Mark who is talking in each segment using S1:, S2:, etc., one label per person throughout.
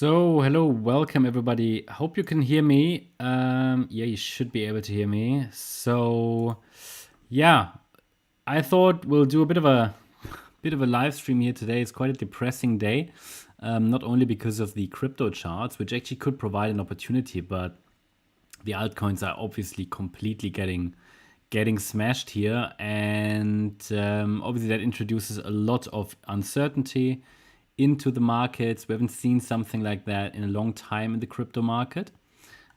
S1: Hello, welcome everybody. Hope you can hear me. Yeah, you should be able to hear me. Yeah, I thought we'll do a bit of a live stream here today. It's quite a depressing day, not only because of the crypto charts, which actually could provide an opportunity, but the altcoins are obviously completely getting smashed here, and obviously that introduces a lot of uncertainty into the markets. We haven't seen something like that in a long time in the crypto market.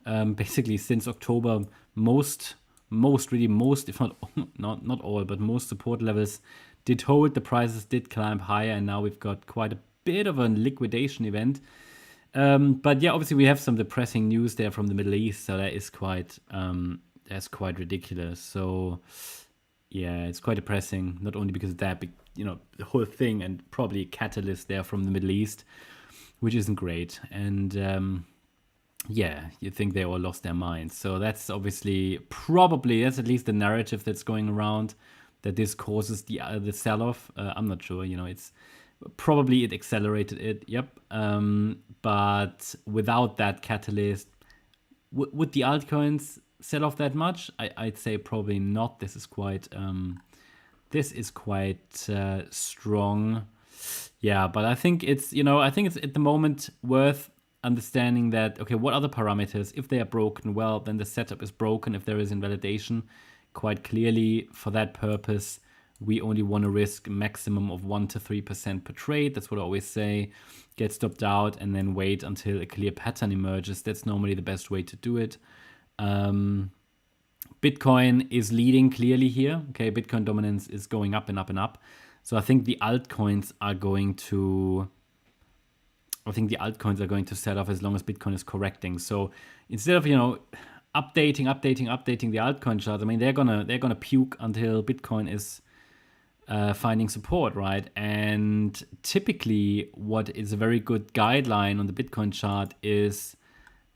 S1: Basically, since October, most, if not not all, but most support levels did hold. The prices did climb higher, and now we've got quite a bit of a liquidation event. But yeah, obviously we have some depressing news there from the Middle East, so that's quite ridiculous. So yeah, it's quite depressing, not only because of that, but the whole thing, and probably a catalyst there from the Middle East, which isn't great. And yeah, you think they all lost their minds. So that's obviously that's at least the narrative that's going around, that this causes the sell-off. I'm not sure. It's probably it accelerated it. Yep. But without that catalyst, would the altcoins sell off that much? I'd say probably not. This is quite strong. Yeah, but I think it's at the moment worth understanding that, okay, what are the parameters? If they are broken, well, then the setup is broken. If there is invalidation, quite clearly for that purpose, we only want to risk a maximum of 1 to 3% per trade. That's what I always say. Get stopped out and then wait until a clear pattern emerges. That's normally the best way to do it. Bitcoin is leading clearly here. Okay, Bitcoin dominance is going up and up and up. So I think the altcoins are going to set off as long as Bitcoin is correcting. So instead of updating the altcoin chart, I mean they're gonna puke until Bitcoin is finding support, right? And typically, what is a very good guideline on the Bitcoin chart is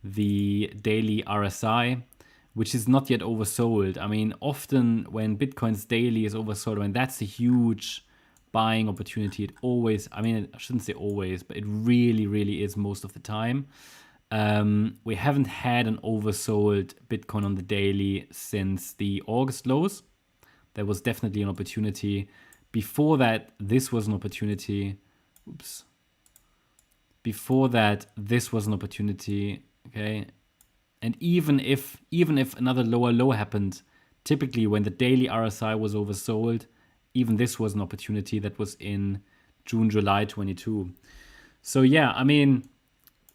S1: the daily RSI, which is not yet oversold. I mean, often when Bitcoin's daily is oversold, I mean, that's a huge buying opportunity. It always, I mean, I shouldn't say always, but it really, really is most of the time. We haven't had an oversold Bitcoin on the daily since the August lows. There was definitely an opportunity. Before that, this was an opportunity. Before that, this was an opportunity. Okay. And even if another lower low happened, typically when the daily RSI was oversold, even this was an opportunity. That was in June, July 22. So yeah, I mean,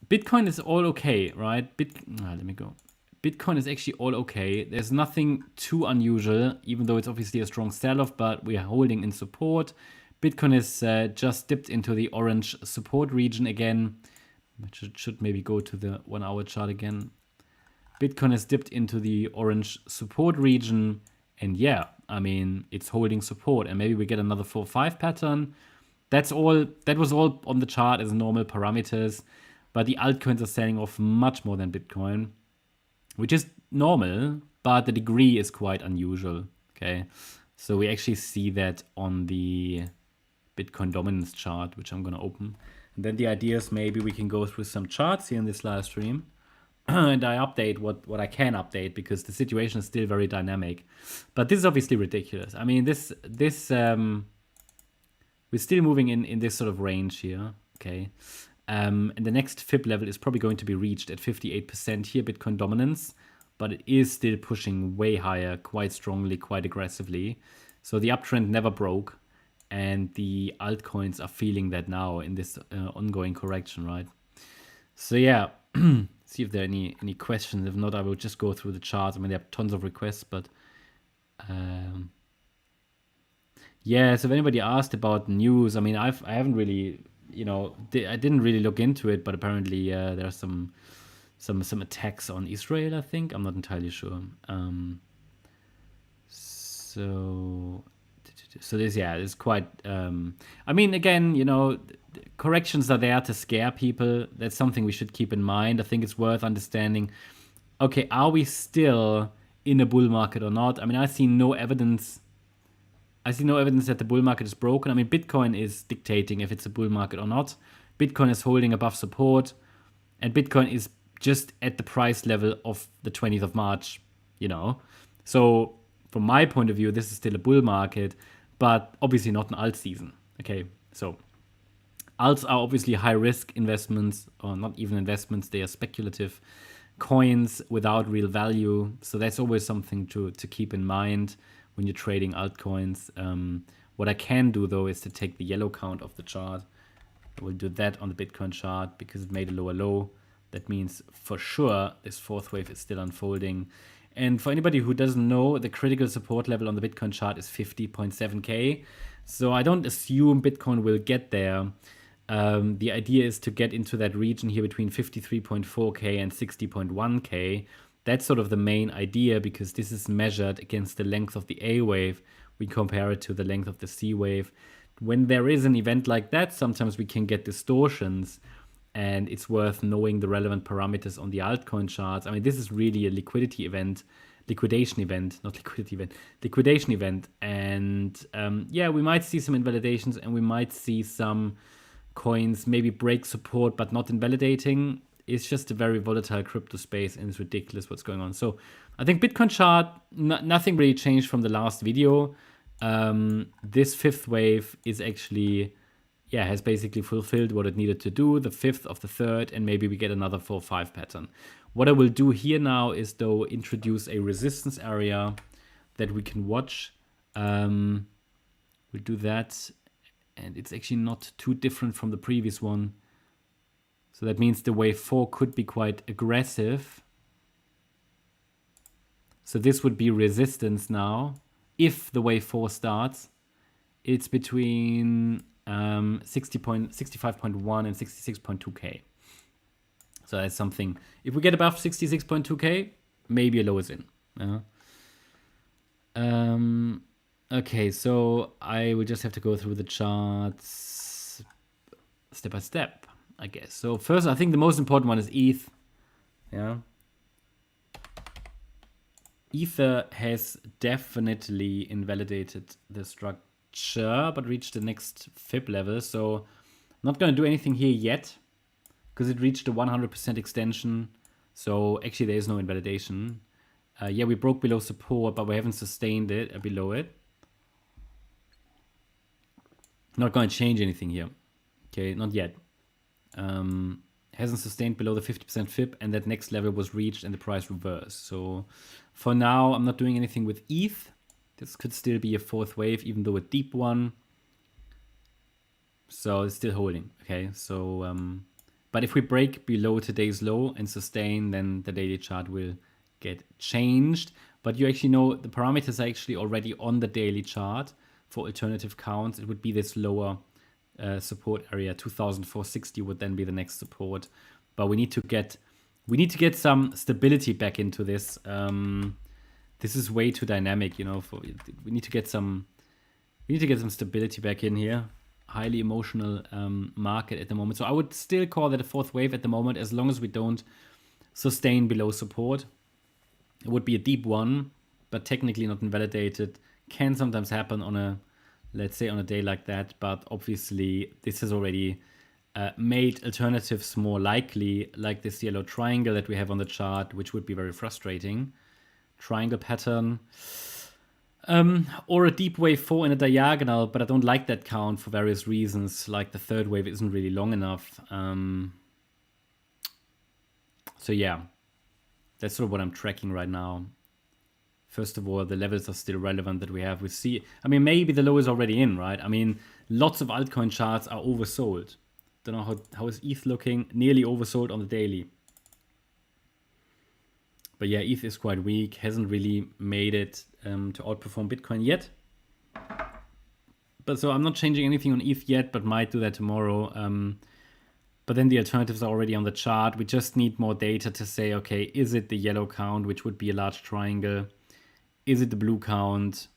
S1: Bitcoin is all okay, right? Let me go. Bitcoin is actually all okay. There's nothing too unusual, even though it's obviously a strong sell-off, but we are holding in support. Bitcoin is just dipped into the orange support region again. Which should maybe go to the 1 hour chart again. Bitcoin has dipped into the orange support region, and yeah, I mean, it's holding support, and maybe we get another 4-5 pattern. That was all on the chart as normal parameters, but the altcoins are selling off much more than Bitcoin, which is normal, but the degree is quite unusual. Okay, so we actually see that on the Bitcoin dominance chart, which I'm going to open. And then the idea is maybe we can go through some charts here in this live stream. And I update what I can update, because the situation is still very dynamic. But this is obviously ridiculous. I mean, we're still moving in this sort of range here. Okay. And the next fib level is probably going to be reached at 58% here, Bitcoin dominance. But it is still pushing way higher, quite strongly, quite aggressively. So the uptrend never broke. And the altcoins are feeling that now in this ongoing correction, right? So yeah, see if there are any questions. If not, I will just go through the charts. I mean, there are tons of requests, but yeah. So if anybody asked about news, I mean, I haven't really, I didn't really look into it, but apparently there are some attacks on Israel. I think I'm not entirely sure. So this, yeah, is quite. I mean, again, corrections are there to scare people. That's something we should keep in mind. I think it's worth understanding. Okay, are we still in a bull market or not? I mean, I see no evidence that the bull market is broken. I mean, Bitcoin is dictating if it's a bull market or not. Bitcoin is holding above support. And Bitcoin is just at the price level of the 20th of March, you know. So from my point of view, this is still a bull market, but obviously not an alt season. Okay, so alts are obviously high risk investments, or not even investments, they are speculative coins without real value. So that's always something to keep in mind when you're trading altcoins. What I can do though is to take the yellow count of the chart. I will do that on the Bitcoin chart because it made a lower low. That means for sure this fourth wave is still unfolding. And for anybody who doesn't know, the critical support level on the Bitcoin chart is 50.7K. So I don't assume Bitcoin will get there. The idea is to get into that region here between 53.4K and 60.1K. That's sort of the main idea because this is measured against the length of the A wave. We compare it to the length of the C wave. When there is an event like that, sometimes we can get distortions, and it's worth knowing the relevant parameters on the altcoin charts. I mean, this is really a liquidation event. And yeah, we might see some invalidations, and we might see some coins maybe break support but not invalidating. It's just a very volatile crypto space, and it's ridiculous what's going on. So I think Bitcoin chart, nothing really changed from the last video. This fifth wave is actually, yeah, has basically fulfilled what it needed to do, the fifth of the third, and maybe we get another 4-5 pattern. What I will do here now is though introduce a resistance area that we can watch. We'll do that, and it's actually not too different from the previous one. So that means the wave 4 could be quite aggressive. So this would be resistance now. If the wave 4 starts, it's between 65.1 and 66.2K. So that's something. If we get above 66.2K, maybe a low is in. Okay, so I will just have to go through the charts step by step, I guess. So first, I think the most important one is ETH. Yeah. Ether has definitely invalidated the structure, but reached the next fib level. So I'm not going to do anything here yet because it reached a 100% extension. So actually there is no invalidation. Yeah, we broke below support, but we haven't sustained it below it. Not going to change anything here. Okay, not yet. Hasn't sustained below the 50% fib, and that next level was reached and the price reversed. So for now, I'm not doing anything with ETH. This could still be a fourth wave, even though a deep one. So it's still holding. Okay, so but if we break below today's low and sustain, then the daily chart will get changed. But you actually know the parameters are actually already on the daily chart for alternative counts. It would be this lower support area. 2,460 would then be the next support, but we need to get some stability back into this. This is way too dynamic, you know. We need to get some stability back in here. Highly emotional market at the moment, so I would still call that a fourth wave at the moment, as long as we don't sustain below support. It would be a deep one, but technically not invalidated. Can sometimes happen on a, let's say, on a day like that, but obviously this has already made alternatives more likely, like this yellow triangle that we have on the chart, which would be very frustrating. Triangle pattern. Or a deep wave 4 in a diagonal, but I don't like that count for various reasons, like the third wave isn't really long enough. So yeah, that's sort of what I'm tracking right now. First of all, the levels are still relevant that we have. We see, I mean, maybe the low is already in, right? I mean, lots of altcoin charts are oversold. Don't know how is ETH looking? Nearly oversold on the daily. But yeah, ETH is quite weak. Hasn't really made it to outperform Bitcoin yet. But so I'm not changing anything on ETH yet, but might do that tomorrow. But then the alternatives are already on the chart. We just need more data to say, okay, is it the yellow count, which would be a large triangle? Is it the blue count?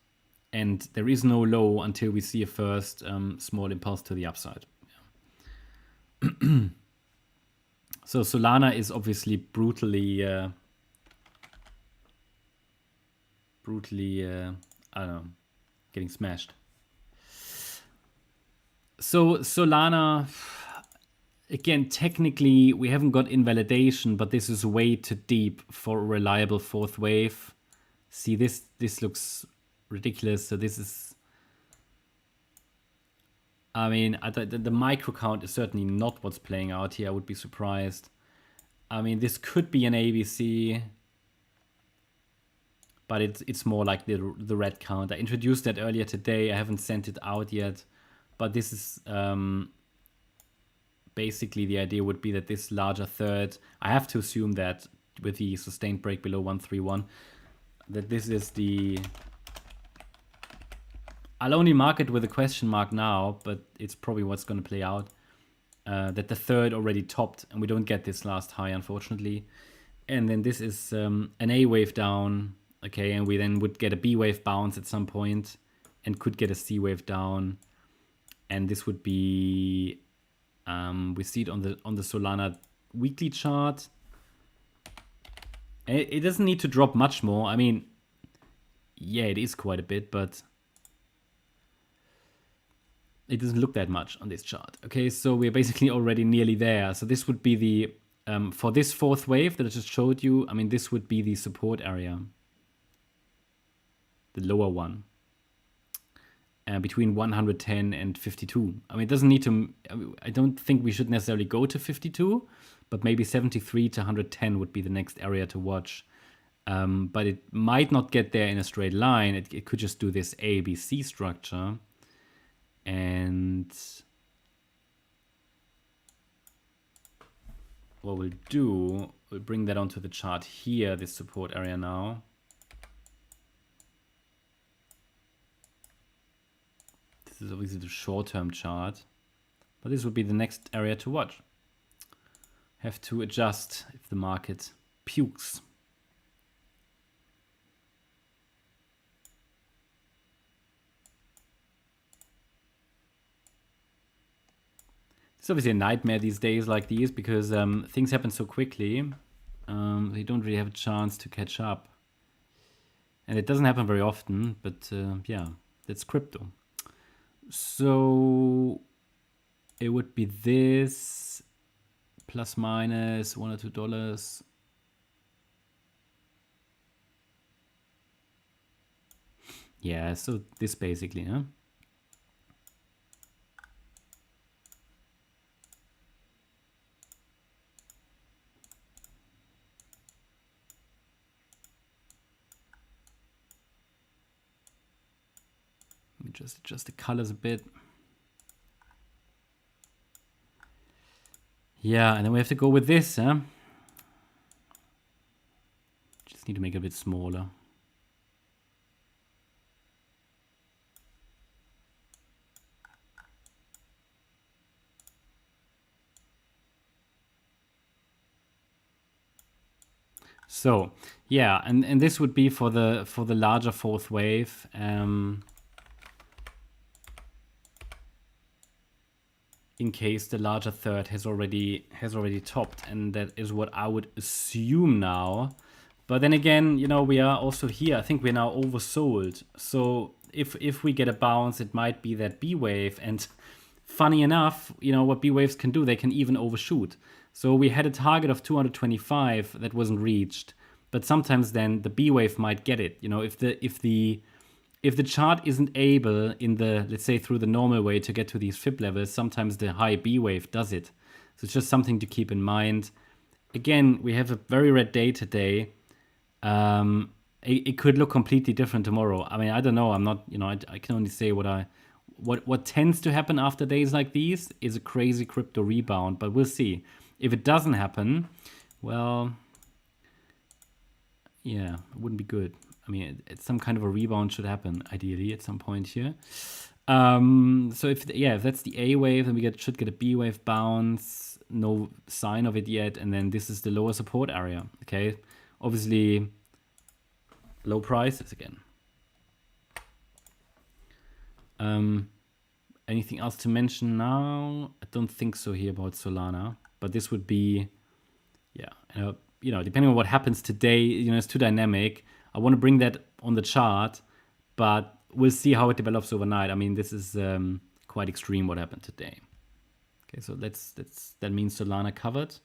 S1: And there is no low until we see a first small impulse to the upside. Yeah. So Solana is obviously brutally, I don't know, getting smashed. So Solana, again, technically, we haven't got invalidation, but this is way too deep for a reliable fourth wave. See, this looks ridiculous. So this is, I mean, the micro count is certainly not what's playing out here. I would be surprised. I mean, this could be an ABC, but it's more like the red count. I introduced that earlier today. I haven't sent it out yet, but this is basically the idea would be that this larger third, I have to assume that with the sustained break below 131, that this is the, I'll only mark it with a question mark now, but it's probably what's going to play out. That the third already topped and we don't get this last high, unfortunately. And then this is an A wave down, okay, and we then would get a B wave bounce at some point and could get a C wave down. And this would be, we see it on the Solana weekly chart. It doesn't need to drop much more. I mean, yeah, it is quite a bit, but it doesn't look that much on this chart. Okay, so we're basically already nearly there. So this would be the, for this fourth wave that I just showed you, I mean, this would be the support area. The lower one. Between 110 and 52. I mean, it doesn't need to, I don't think we should necessarily go to 52, but maybe 73 to 110 would be the next area to watch. But it might not get there in a straight line. It could just do this ABC structure. And what we'll do, we'll bring that onto the chart here, this support area now. This is obviously the short-term chart, but this would be the next area to watch. Have to adjust if the market pukes. It's obviously a nightmare these days like these because things happen so quickly. You don't really have a chance to catch up. And it doesn't happen very often, but yeah, that's crypto. So it would be this plus minus $1 or $2. Yeah, so this basically, huh? Just adjust the colors a bit. Yeah, and then we have to go with this, huh? Just need to make it a bit smaller. So, yeah, and this would be for the larger fourth wave. In case the larger third has already topped, and that is what I would assume now. But then again, you know, we are also here. I think we're now oversold. So if we get a bounce, it might be that B wave. And funny enough, you know what B waves can do? They can even overshoot. So we had a target of 225 that wasn't reached. But sometimes then the B wave might get it. You know, if the chart isn't able in the, let's say through the normal way to get to these fib levels, sometimes the high B wave does it. So it's just something to keep in mind. Again, we have a very red day today. It could look completely different tomorrow. I mean, I don't know. I'm not, you know, I can only say what tends to happen after days like these is a crazy crypto rebound, but we'll see. If it doesn't happen, well, yeah, it wouldn't be good. I mean, some kind of a rebound should happen, ideally, at some point here. So if that's the A wave, then we should get a B wave bounce. No sign of it yet. And then this is the lower support area, okay? Obviously, low prices again. Anything else to mention now? I don't think so here about Solana. But this would be, yeah, you know, depending on what happens today, you know, it's too dynamic. I want to bring that on the chart, but we'll see how it develops overnight. I mean, this is quite extreme what happened today. Okay, so that means Solana covered.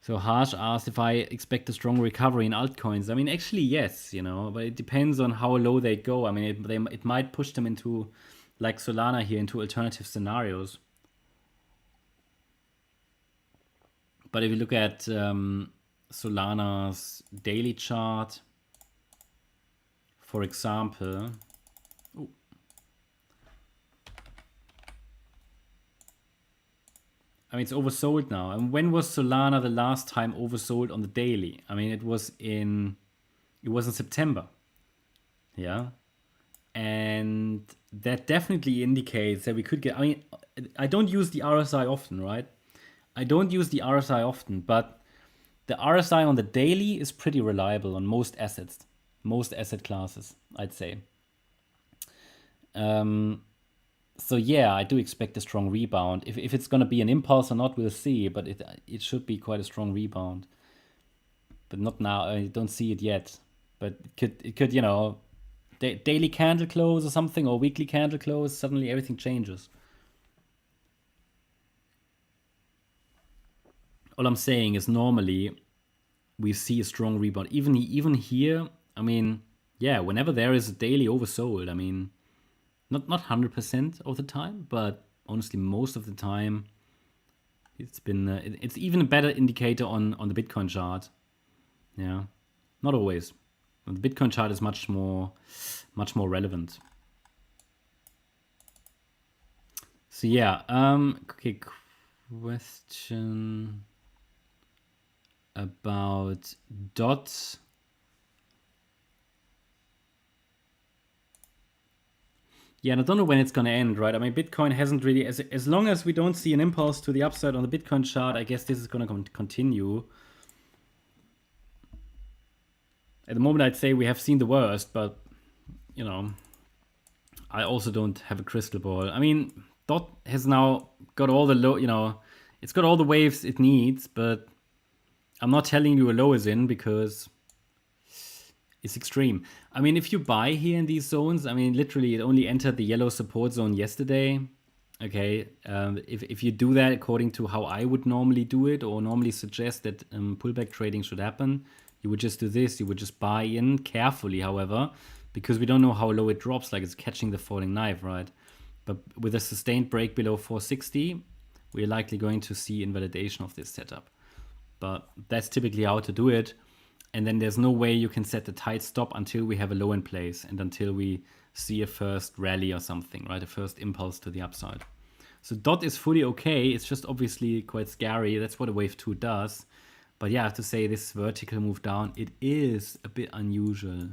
S1: So Harsh asked if I expect a strong recovery in altcoins. I mean, actually, yes, but it depends on how low they go. I mean, it might push them into, like Solana here, into alternative scenarios. But if you look at Solana's daily chart, for example, I mean, it's oversold now. And when was Solana the last time oversold on the daily? I mean, it was in September. Yeah. And that definitely indicates that we could get, I mean, I don't use the RSI often, right? I don't use the RSI often, but the RSI on the daily is pretty reliable on most assets, most asset classes, I'd say. So yeah, I do expect a strong rebound. If it's going to be an impulse or not, we'll see. But it should be quite a strong rebound. But not now. I don't see it yet. But it could daily candle close or something, or weekly candle close. Suddenly everything changes. All I'm saying is normally we see a strong rebound. Even here, I mean, yeah, whenever there is a daily oversold, I mean, not 100% of the time, but honestly most of the time, it's been it's even a better indicator on the Bitcoin chart. Yeah, not always. The Bitcoin chart is much more relevant. So yeah, okay, question about DOT. Yeah, and I don't know when it's going to end, right? I mean, Bitcoin hasn't really, as long as we don't see an impulse to the upside on the Bitcoin chart, I guess this is going to continue. At the moment, I'd say we have seen the worst, but, I also don't have a crystal ball. I mean, DOT has now got all the it's got all the waves it needs, but I'm not telling you a low is in because it's extreme. I mean, if you buy here in these zones, I mean, literally it only entered the yellow support zone yesterday. Okay, if you do that according to how I would normally do it or normally suggest that pullback trading should happen, you would just do this. You would just buy in carefully, however, because we don't know how low it drops, like it's catching the falling knife, right? But with a sustained break below 460, we're likely going to see invalidation of this setup. But that's typically how to do it. And then there's no way you can set the tight stop until we have a low in place and until we see a first rally or something, right? A first impulse to the upside. So DOT is fully okay. It's just obviously quite scary. That's what a wave 2 does. But yeah, I have to say this vertical move down, it is a bit unusual.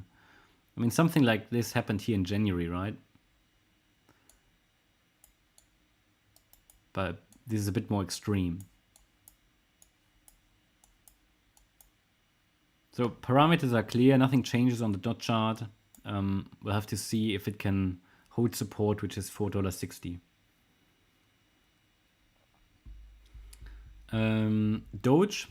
S1: I mean, something like this happened here in January, right? But this is a bit more extreme. So parameters are clear, nothing changes on the DOT chart. We'll have to see if it can hold support, which is $4.60. Doge.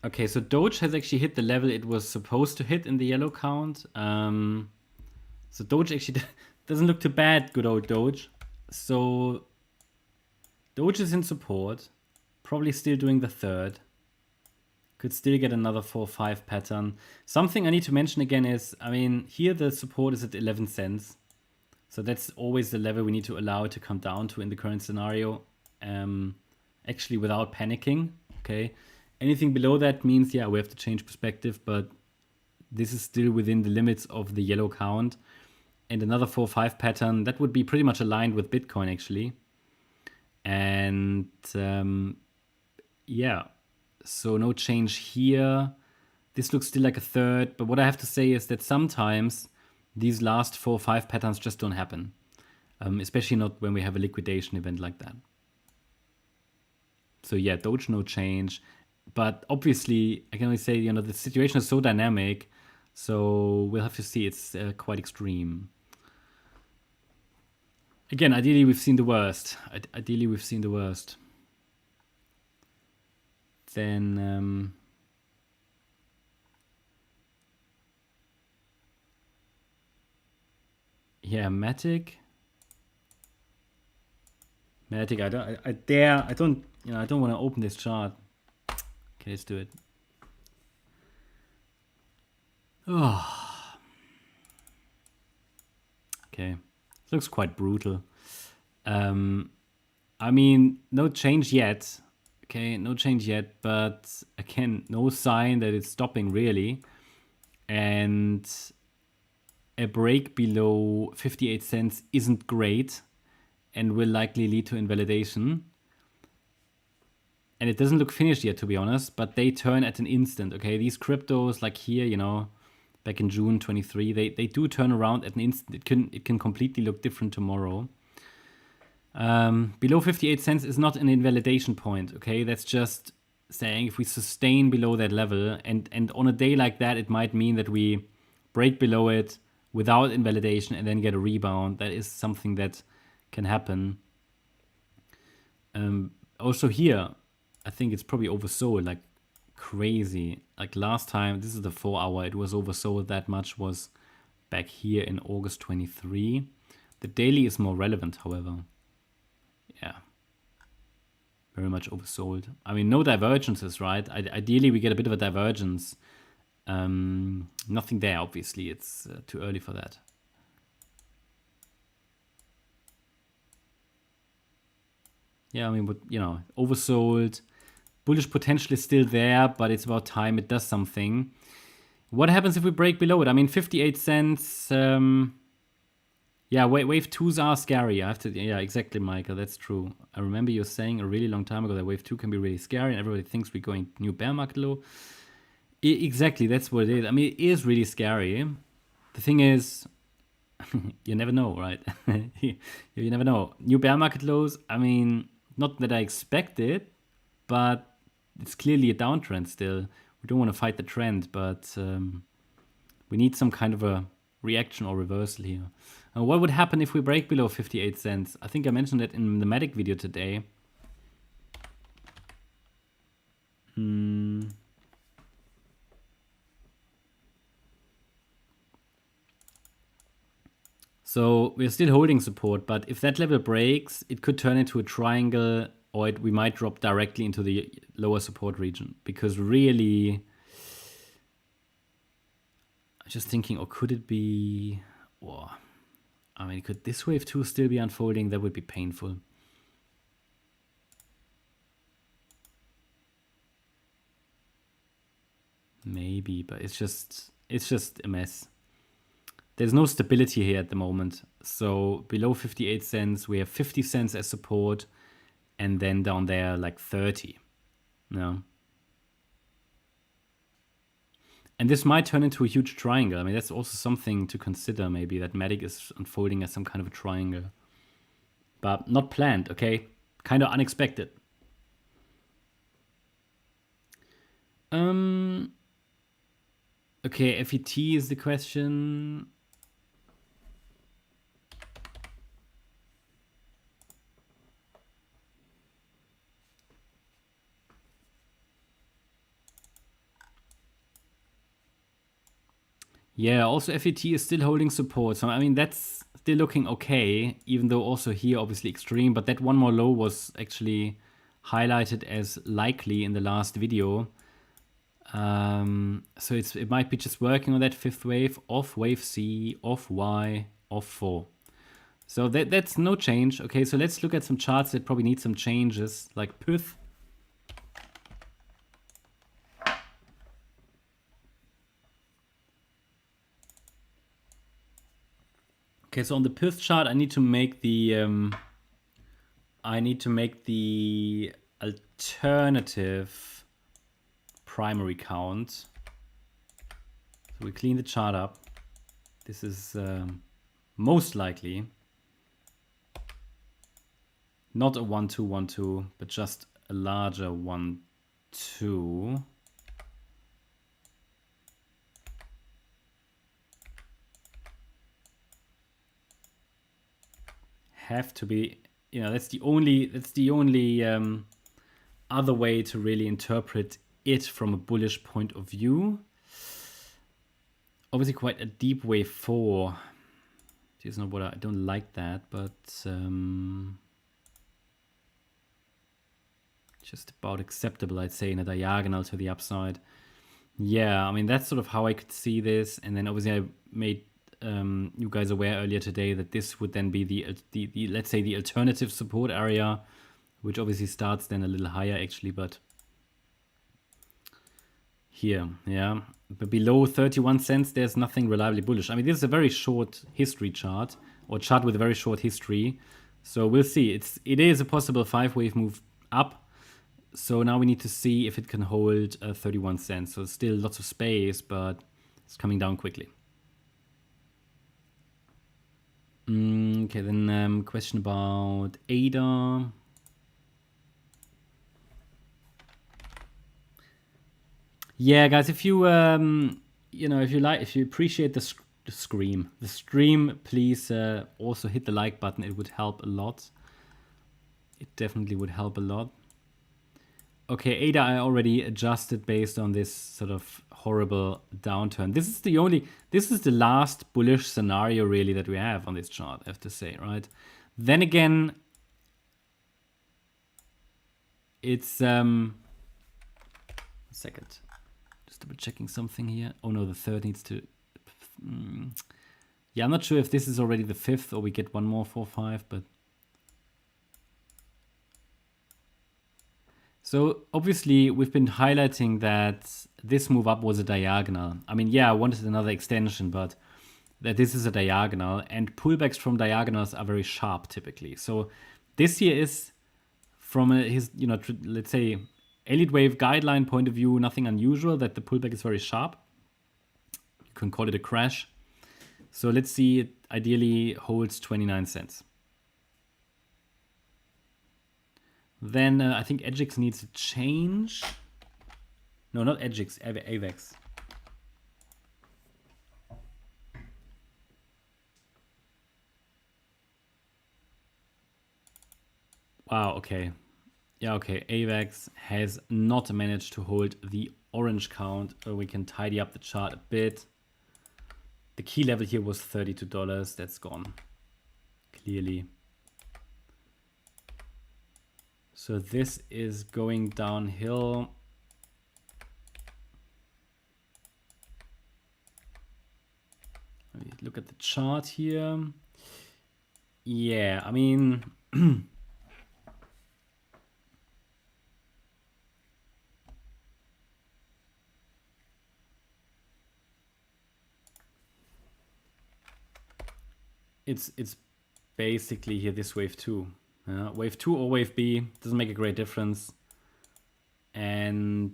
S1: Okay, so Doge has actually hit the level it was supposed to hit in the yellow count. So Doge actually doesn't look too bad, good old Doge. So Doge is in support, probably still doing the third. Could still get another 4-5 pattern. Something I need to mention again is, I mean, here the support is at 11 cents. So that's always the level we need to allow it to come down to in the current scenario. Actually without panicking, okay? Anything below that means, yeah, we have to change perspective, but this is still within the limits of the yellow count. And another 4-5 pattern, that would be pretty much aligned with Bitcoin, actually. And yeah, so no change here. This looks still like a third, but what I have to say is that sometimes these last 4-5 patterns just don't happen. Especially not when we have a liquidation event like that. So yeah, Doge, no change. But obviously, I can only say, the situation is so dynamic, so we'll have to see. It's quite extreme. Again, ideally we've seen the worst. Ideally we've seen the worst. Then yeah, Matic. Matic, I don't want to open this chart. Okay, let's do it. Oh. Okay, it looks quite brutal. I mean, no change yet. Okay, no change yet, but again, no sign that it's stopping really. And a break below 58 cents isn't great and will likely lead to invalidation. And it doesn't look finished yet, to be honest, but they turn at an instant, okay? These cryptos, like here, you know, back in June 23, they do turn around at an instant. It can completely look different tomorrow. Below 58 cents is not an invalidation point, okay? That's just saying if we sustain below that level, and on a day like that, it might mean that we break below it without invalidation and then get a rebound. That is something that can happen. Also here, I think it's probably oversold like crazy. Like last time, this is the 4 hour, it was oversold that much, was back here in August 23. The daily is more relevant, however. Yeah. Very much oversold. I mean, no divergences, right? Ideally, we get a bit of a divergence. Nothing there, obviously. It's too early for that. Yeah, I mean, but, you know, oversold. Bullish potential is still there, but it's about time it does something. What happens if we break below it? I mean, 58 cents. Yeah, wave 2s are scary. I have to. Yeah, exactly, Michael. That's true. I remember you saying a really long time ago that wave 2 can be really scary, and everybody thinks we're going new bear market low. Exactly, that's what it is. I mean, it is really scary. The thing is, you never know, right? you never know. New bear market lows. I mean, not that I expect it, but it's clearly a downtrend still. We don't want to fight the trend, but we need some kind of a reaction or reversal here. What would happen if we break below 58 cents? I think I mentioned that in the Matic video today. So we're still holding support, but if that level breaks, it could turn into a triangle, or we might drop directly into the lower support region. Because really, I'm just thinking, or could it be... Oh, I mean, could this wave 2 still be unfolding? That would be painful. Maybe, but it's just a mess. There's no stability here at the moment. So below 58 cents, we have 50 cents as support, and then down there like 30. No. And this might turn into a huge triangle. I mean, that's also something to consider, maybe, that Matic is unfolding as some kind of a triangle. But not planned, okay? Kind of unexpected. Okay, FET is the question. Yeah, also FET is still holding support. So, I mean, that's still looking okay, even though also here, obviously extreme. But that one more low was actually highlighted as likely in the last video. So it might be just working on that fifth wave, off wave C, off Y, off 4. So that's no change. Okay, so let's look at some charts that probably need some changes, like PYTH. Okay, so on the PYTH chart, I need to make the alternative primary count. So we clean the chart up. This is most likely not a 1-2-1-2, but just a larger 1-2. have to be, you know, that's the only other way to really interpret it from a bullish point of view. Obviously quite a deep wave 4. Here's not what I don't like that, but just about acceptable, I'd say, in a diagonal to the upside. Yeah, I mean, that's sort of how I could see this. And then obviously I made you guys aware earlier today that this would then be the let's say the alternative support area, which obviously starts then a little higher actually, but here, yeah. But below 31 cents, there's nothing reliably bullish. I mean, this is a very short history chart, or chart with a very short history. So we'll see. It is a possible 5-wave move up. So now we need to see if it can hold 31 cents. So still lots of space, but it's coming down quickly. Okay, then question about ADA. Yeah, guys, if you you know, if you appreciate the stream, please also hit the like button. It would help a lot. It definitely would help a lot. Okay, ADA I already adjusted based on this sort of horrible downturn. This is the last bullish scenario really that we have on this chart, I have to say, right? Then again, it's a second. Just double checking something here. Oh no, the third needs to yeah, I'm not sure if this is already the 5th or we get one more 4-5, but so obviously we've been highlighting that this move up was a diagonal. I mean, yeah, I wanted another extension, but that this is a diagonal, and pullbacks from diagonals are very sharp typically. So this here is from his, you know, let's say Elliott wave guideline point of view, nothing unusual that the pullback is very sharp. You can call it a crash. So let's see, it ideally holds 29 cents. Then I think EDGX needs to change. No, not EDGX, AVEX. Wow, okay. Yeah, okay. AVEX has not managed to hold the orange count. We can tidy up the chart a bit. The key level here was $32. That's gone. Clearly. So this is going downhill. Let me look at the chart here. Yeah, I mean, it's basically here this wave 2. Wave 2 or wave B doesn't make a great difference. And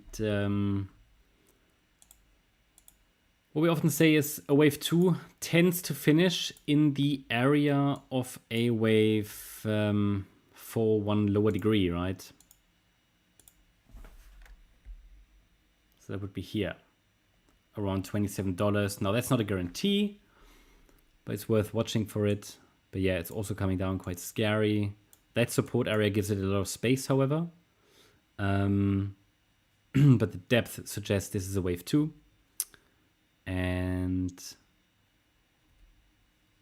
S1: what we often say is a wave 2 tends to finish in the area of a wave for one lower degree, right? So that would be here, around $27. Now that's not a guarantee, but it's worth watching for it. But yeah, it's also coming down quite scary. That support area gives it a lot of space, however. But the depth suggests this is a wave 2. And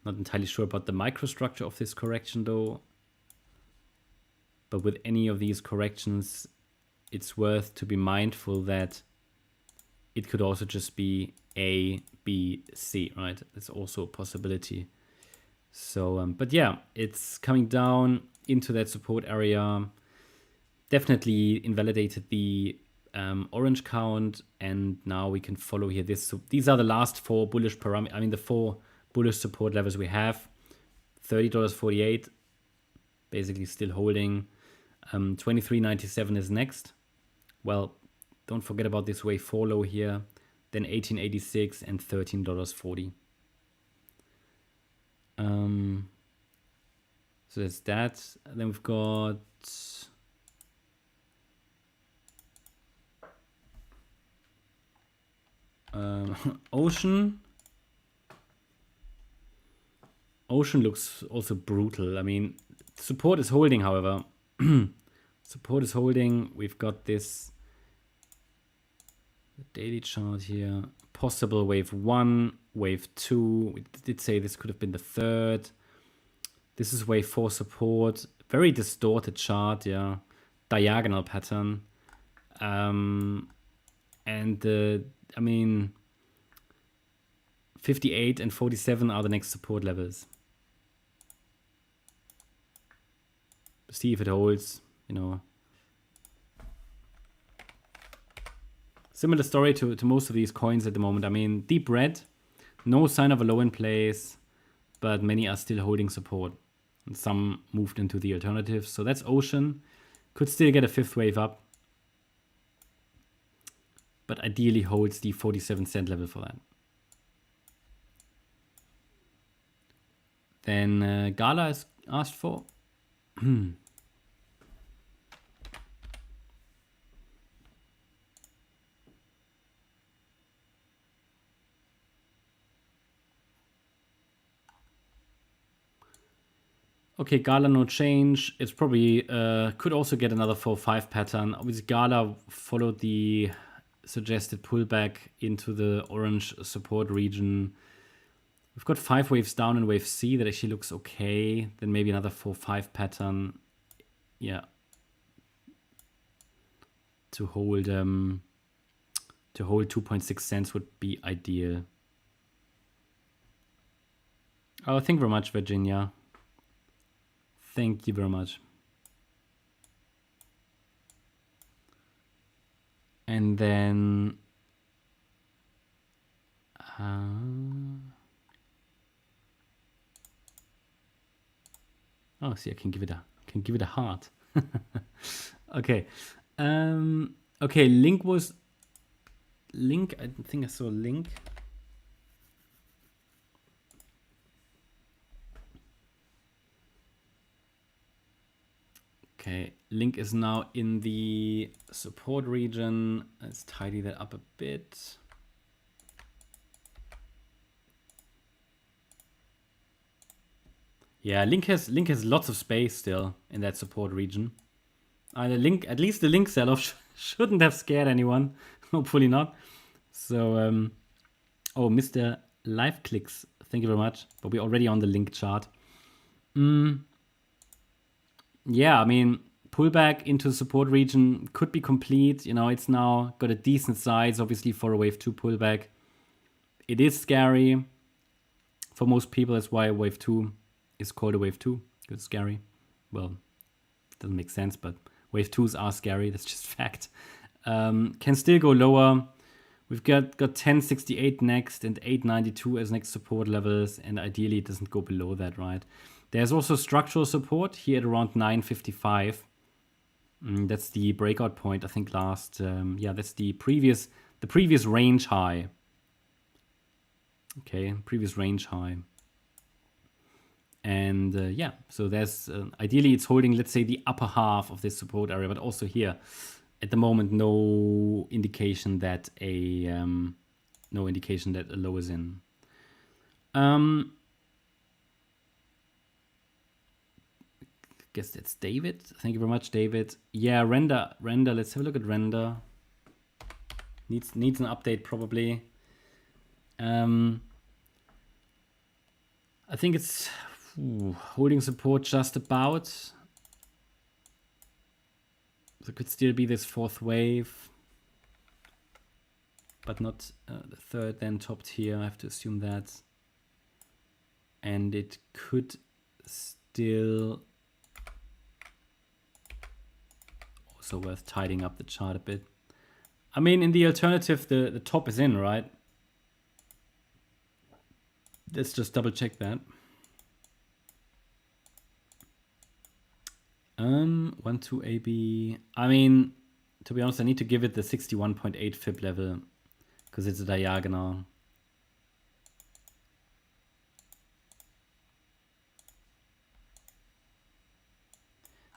S1: not entirely sure about the microstructure of this correction though. But with any of these corrections, it's worth to be mindful that it could also just be A, B, C, right? That's also a possibility. So, but yeah, it's coming down into that support area. Definitely invalidated the orange count, and now we can follow here this. So these are the last 4 bullish parameters. I mean, the 4 bullish support levels we have. $30.48, basically still holding. 23.97 is next. Well, don't forget about this wave 4 low here. Then 18.86 and $13.40. So that's that. Then we've got Ocean Ocean looks also brutal. I mean, support is holding, however. Support is holding. We've got this daily chart here. Possible wave 1, wave 2. We did say this could have been the third. This is wave 4 support. Very distorted chart, yeah. Diagonal pattern. I mean, 58 and 47 are the next support levels. See if it holds, you know. Similar story to most of these coins at the moment. I mean, deep red, no sign of a low in place, but many are still holding support. And some moved into the alternatives. So that's Ocean. Could still get a fifth wave up. But ideally holds the 47-cent level for that. Then Gala is asked for. Okay, Gala no change. It's probably could also get another 4-5 pattern. Obviously, Gala followed the suggested pullback into the orange support region. We've got 5 waves down in wave C. That actually looks okay. Then maybe another 4-5 pattern. Yeah. To hold 2.6 cents would be ideal. Oh, thank you very much, Virginia. Thank you very much. And then oh, see, I can give it a heart. Okay. Okay, Link. I think I saw Link. Okay, Link is now in the support region. Let's tidy that up a bit. Yeah, Link has lots of space still in that support region. At least the Link sell-off shouldn't have scared anyone. Hopefully not. So, oh, Mr. Live Clicks, thank you very much. But we're already on the Link chart. Yeah, I mean, pullback into the support region could be complete. You know, it's now got a decent size, obviously, for a wave 2 pullback. It is scary for most people. That's why wave 2 is called a wave 2. It's scary. Well, it doesn't make sense, but wave 2s are scary. That's just fact. Can still go lower. We've got 1068 next and 892 as next support levels. And ideally, it doesn't go below that, right? There's also structural support here at around 955. That's the breakout point, I think, last. Yeah, that's the previous range high. Okay, previous range high. And yeah, so there's ideally it's holding, let's say, the upper half of this support area, but also here at the moment, no indication that a low is in. Guess that's David. Thank you very much, David. Yeah, Renda. Let's have a look at Renda. Needs an update probably. I think it's holding support just about. There could still be this fourth wave, but not the third. Then topped here. I have to assume that, and it could still. Also worth tidying up the chart a bit. I mean, in the alternative, the top is in, right? Let's just double check that. 1-2 AB. I mean, to be honest, I need to give it the 61.8 fib level because it's a diagonal.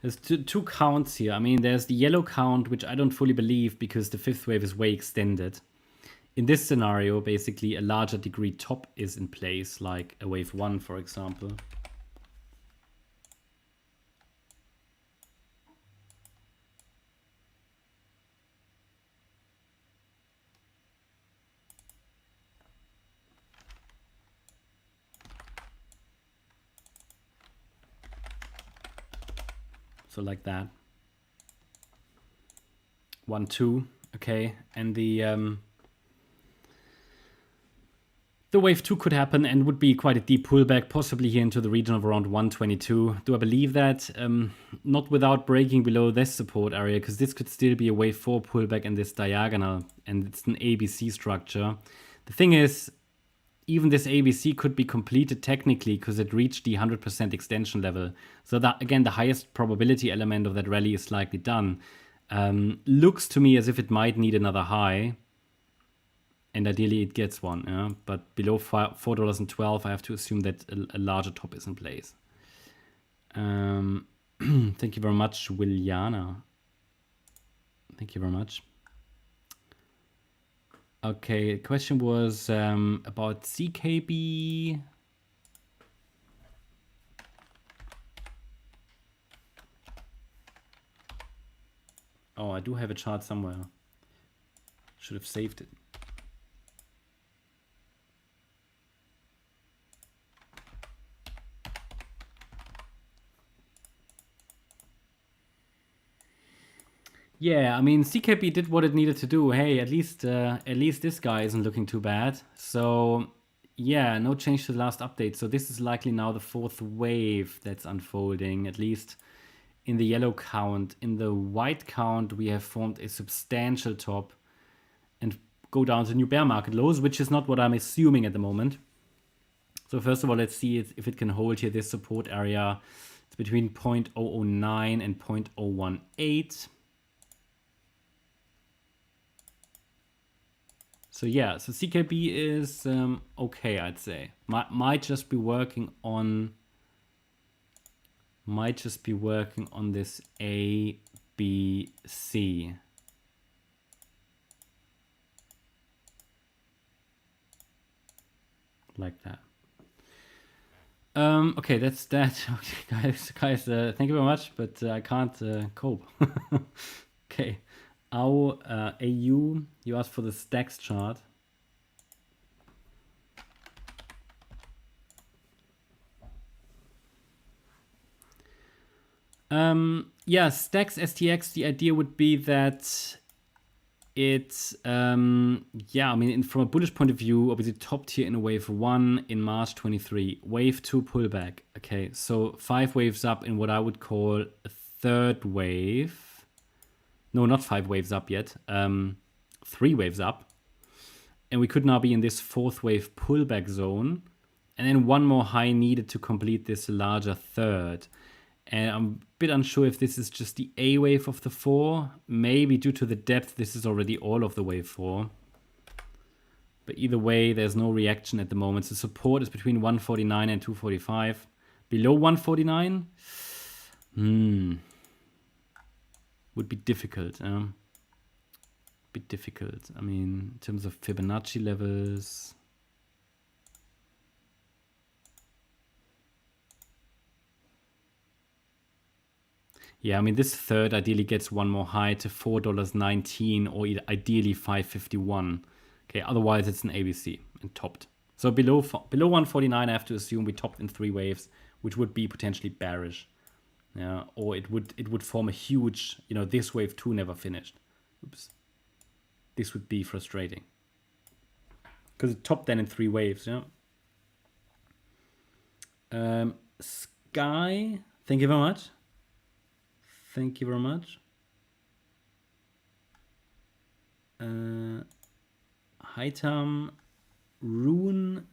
S1: There's two counts here. I mean, there's the yellow count, which I don't fully believe because the fifth wave is way extended. in this scenario, basically a larger degree top is in place, like a wave 1, for example. So like that. 1, 2, okay, and the wave 2 could happen and would be quite a deep pullback, possibly here into the region of around 122. Do I believe that? Not without breaking below this support area, because this could still be a wave 4 pullback in this diagonal, and it's an ABC structure. The thing is, even this ABC could be completed technically because it reached the 100% extension level. So that, again, the highest probability element of that rally is likely done. Looks to me as if it might need another high. And ideally it gets one, yeah? But below $4.12, I have to assume that a larger top is in place. Thank you very much, Williana. Thank you very much. Okay, the question was about CKB. Oh, I do have a chart somewhere. Should have saved it. Yeah, I mean, CKB did what it needed to do. Hey, at least this guy isn't looking too bad. So yeah, no change to the last update. So this is likely now the 4th wave that's unfolding, at least in the yellow count. In the white count, we have formed a substantial top and go down to new bear market lows, which is not what I'm assuming at the moment. So first of all, let's see if it can hold here this support area. It's between 0.009 and 0.018. So yeah, so CKB is okay, I'd say. Might just be working on this A, B, C. Like that. Okay, that's that. Okay, guys, thank you very much, but I can't cope. Okay. AU, you asked for the stacks chart. Yeah, stacks STX, the idea would be that it's, yeah, I mean, from a bullish point of view, obviously top tier in a wave 1 in March 23, wave 2 pullback. Okay, so 5 waves up in what I would call a 3rd wave. No, not 5 waves up yet. 3 waves up. And we could now be in this 4th wave pullback zone. And then one more high needed to complete this larger 3rd. And I'm a bit unsure if this is just the A wave of the 4. Maybe due to the depth, this is already all of the wave 4. But either way, there's no reaction at the moment. So support is between 149 and 245. Below 149? Would be difficult. Bit difficult. I mean, in terms of Fibonacci levels. Yeah, I mean, this 3rd ideally gets one more high to $4.19 or ideally $5.51. Okay, otherwise it's an ABC and topped. So below 149, I have to assume we topped in 3 waves, which would be potentially bearish. Yeah, or it would form a huge, this wave 2 never finished. Oops. This would be frustrating. Because it topped then in 3 waves, yeah. Sky, thank you very much. Thank you very much. Hitam, Rune,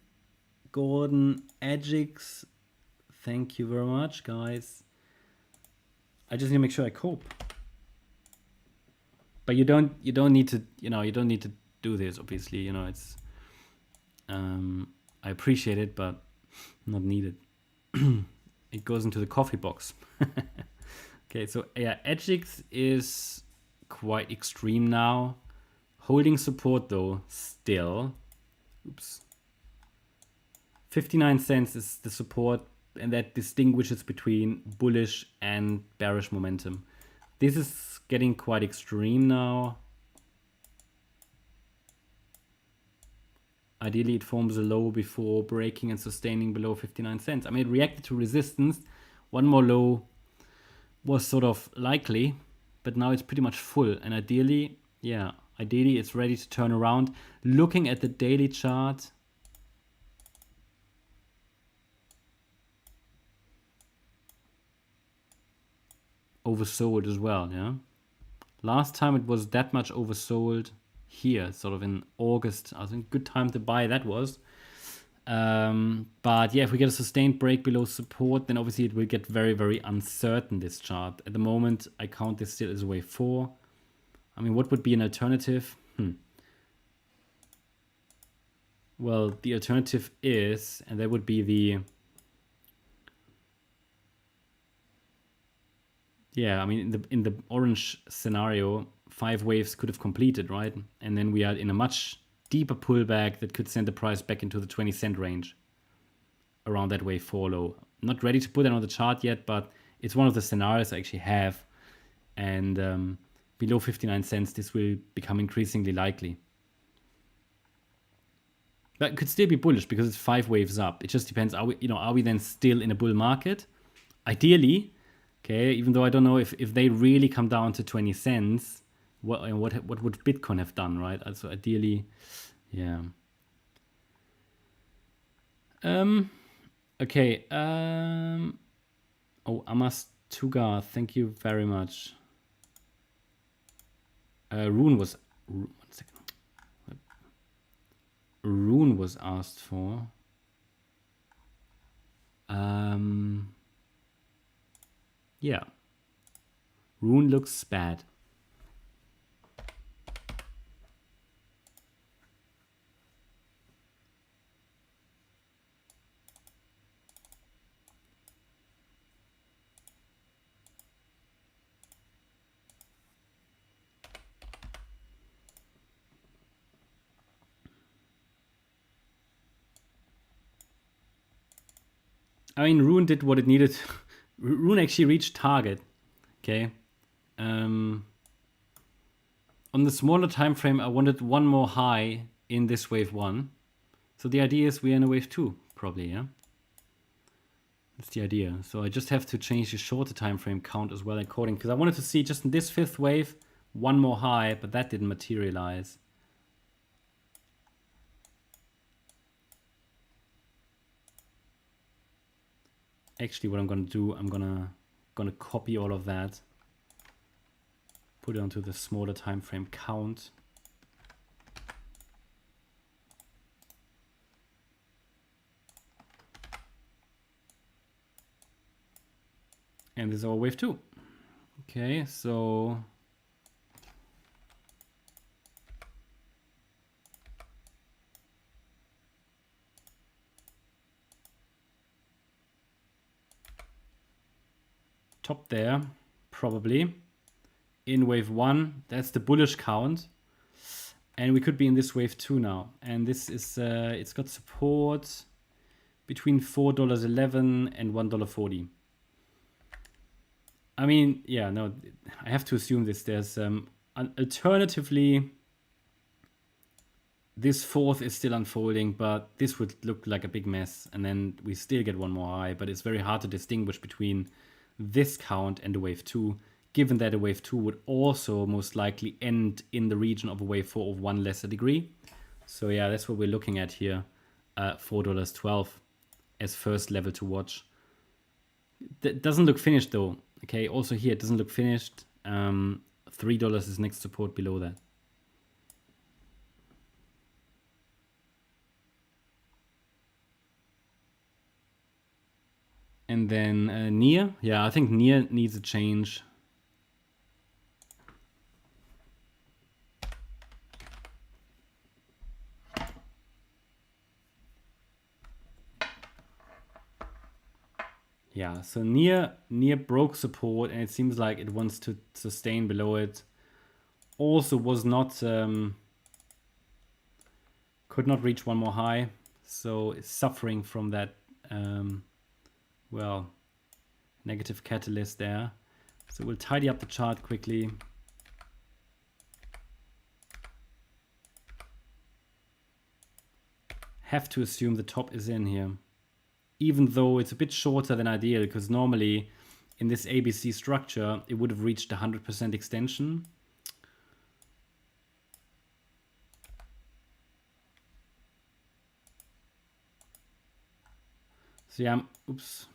S1: Gordon, Agix, thank you very much, guys. I just need to make sure I cope. But you don't need to, you don't need to do this, obviously. It's I appreciate it, but not needed. It goes into the coffee box. Okay, so yeah, Agix is quite extreme now. Holding support though, still. Oops. 59 cents is the support, and that distinguishes between bullish and bearish momentum. This is getting quite extreme now. Ideally, it forms a low before breaking and sustaining below 59 cents. I mean, it reacted to resistance. One more low was sort of likely, but now it's pretty much full. And ideally, yeah, ideally it's ready to turn around. Looking at the daily chart, oversold as well, yeah. Last time it was that much oversold here, sort of in August. I think good time to buy that was. But yeah, if we get a sustained break below support, then obviously it will get very, very uncertain, this chart. At the moment, I count this still as wave 4. I mean, what would be an alternative? Well, the alternative is, and that would be the... Yeah, I mean, in the orange scenario, 5 waves could have completed, right? And then we are in a much deeper pullback that could send the price back into the 20-cent range around that wave 4 low. Not ready to put it on the chart yet, but it's one of the scenarios I actually have. And below 59 cents, this will become increasingly likely. But it could still be bullish because it's 5 waves up. It just depends. Are we then still in a bull market? Ideally, okay, even though I don't know if they really come down to 20 cents, what would Bitcoin have done, right? Also ideally, yeah. Okay. Oh, Amas Tugar, thank you very much. Rune was... One second. Rune was asked for. Yeah. Rune looks bad. I mean, Rune did what it needed. Rune actually reached target. Okay. On the smaller time frame, I wanted one more high in this wave 1. So the idea is we're in a wave 2, probably, yeah? That's the idea. So I just have to change the shorter time frame count as well according, because I wanted to see just in this 5th wave, one more high, but that didn't materialize. Actually, what I'm gonna do, I'm gonna copy all of that, put it onto the smaller time frame count. And this is our wave 2. Okay, so top there, probably. In wave 1, that's the bullish count. And we could be in this wave 2 now. And this is, it's got support between $4.11 and $1.40. I mean, yeah, no, I have to assume this. There's alternatively, this 4th is still unfolding, but this would look like a big mess. And then we still get one more high, but it's very hard to distinguish between this count and the wave 2, given that a wave 2 would also most likely end in the region of a wave 4 of one lesser degree. So yeah, that's what we're looking at here. $4.12 as first level to watch. That doesn't look finished though. Okay, also here it doesn't look finished. $3 is next support below that. And then near, yeah, I think near needs a change. Yeah, so near broke support, and it seems like it wants to sustain below it. Also was not Could not reach one more high, so it's suffering from that, well, negative catalyst there. So we'll tidy up the chart quickly. Have to assume the top is in here, even though it's a bit shorter than ideal, because normally in this ABC structure, it would have reached 100% extension. So yeah, oops.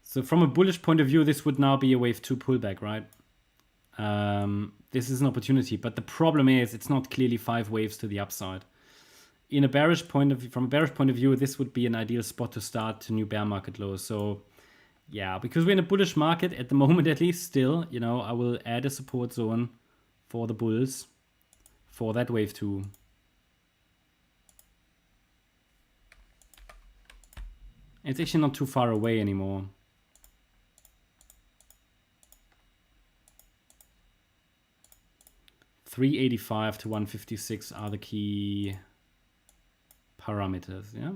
S1: So from a bullish point of view, this would now be a wave 2 pullback, right? This is an opportunity, but the problem is it's not clearly 5 waves to the upside. In a bearish point of view, from a bearish point of view, this would be an ideal spot to start to new bear market lows. So yeah, because we're in a bullish market at the moment, at least still, you know, I will add a support zone for the bulls for that wave 2. It's actually not too far away anymore. $385 to $156 are the key parameters, yeah.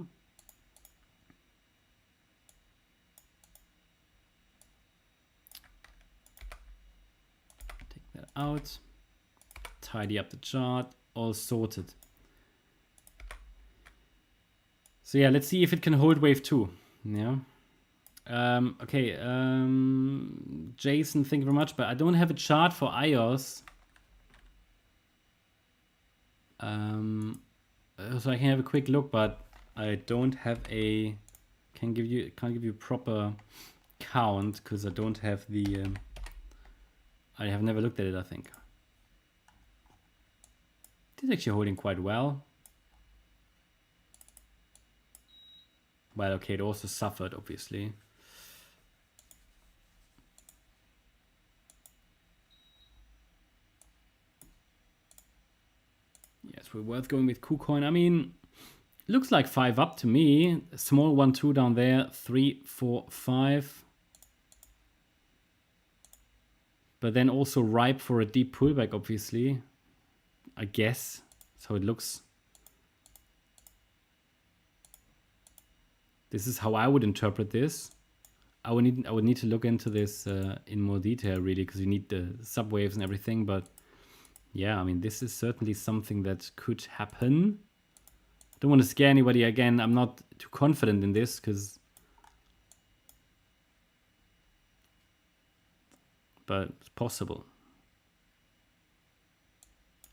S1: Take that out, tidy up the chart, all sorted. So yeah, let's see if it can hold wave 2. Yeah. Okay. Jason, thank you very much, but I don't have a chart for iOS. So I can have a quick look, but I don't have a can't give you proper count because I don't have the I have never looked at it. I think it is actually holding quite well. Well, okay, it also suffered, obviously. Yes, we're worth going with Kucoin. I mean, looks like 5 up to me. A small 1, 2 down there. 3, 4, 5. But then also ripe for a deep pullback, obviously. I guess. So it looks. This is how I would interpret this. I would need to look into this in more detail, really, because you need the subwaves and everything. But yeah, I mean, this is certainly something that could happen. I don't want to scare anybody again. I'm not too confident in this, but it's possible.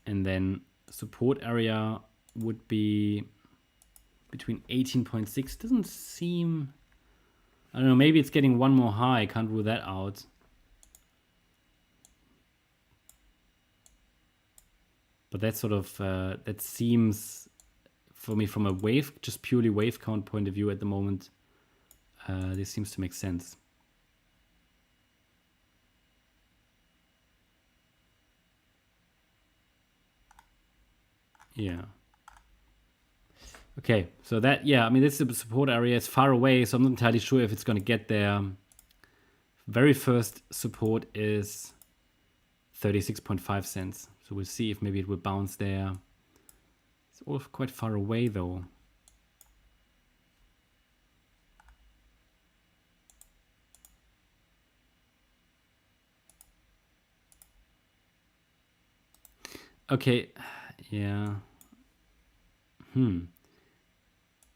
S1: And then support area would be between 18.6. Doesn't seem, I don't know, maybe it's getting one more high. Can't rule that out. But that sort of, that seems, for me, from a wave, just purely wave count point of view at the moment, this seems to make sense. Yeah. Okay, so that, yeah, I mean, this is the support area. It's far away, so I'm not entirely sure if it's going to get there. Very first support is 36.5 cents. So we'll see if maybe it will bounce there. It's all quite far away, though. Okay, yeah.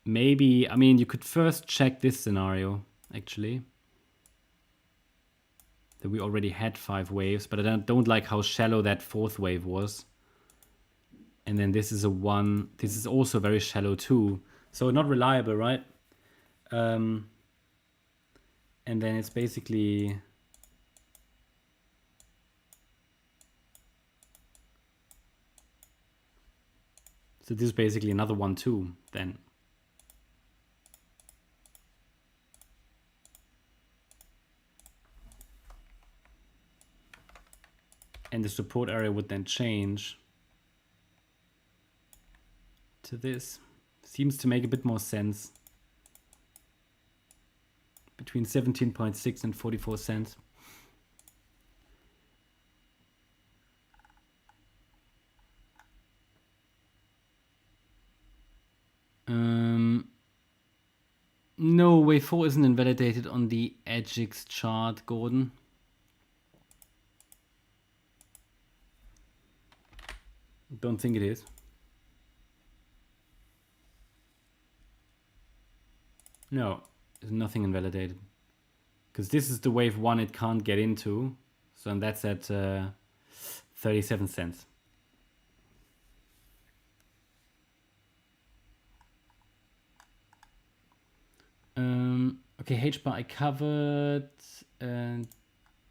S1: Maybe, I mean, you could first check this scenario, actually. That we already had 5 waves, but I don't like how shallow that 4th wave was. And then this is a 1. This is also very shallow too. So not reliable, right? And then it's basically... So this is basically another 1, 2 then. And the support area would then change to this. Seems to make a bit more sense. Between 17.6 and 44 cents. wave 4 isn't invalidated on the EdgeX chart, Gordon. Don't think it is. No, there's nothing invalidated. Because this is the wave 1 it can't get into. So and that's at 37 cents. Okay, HBAR I covered.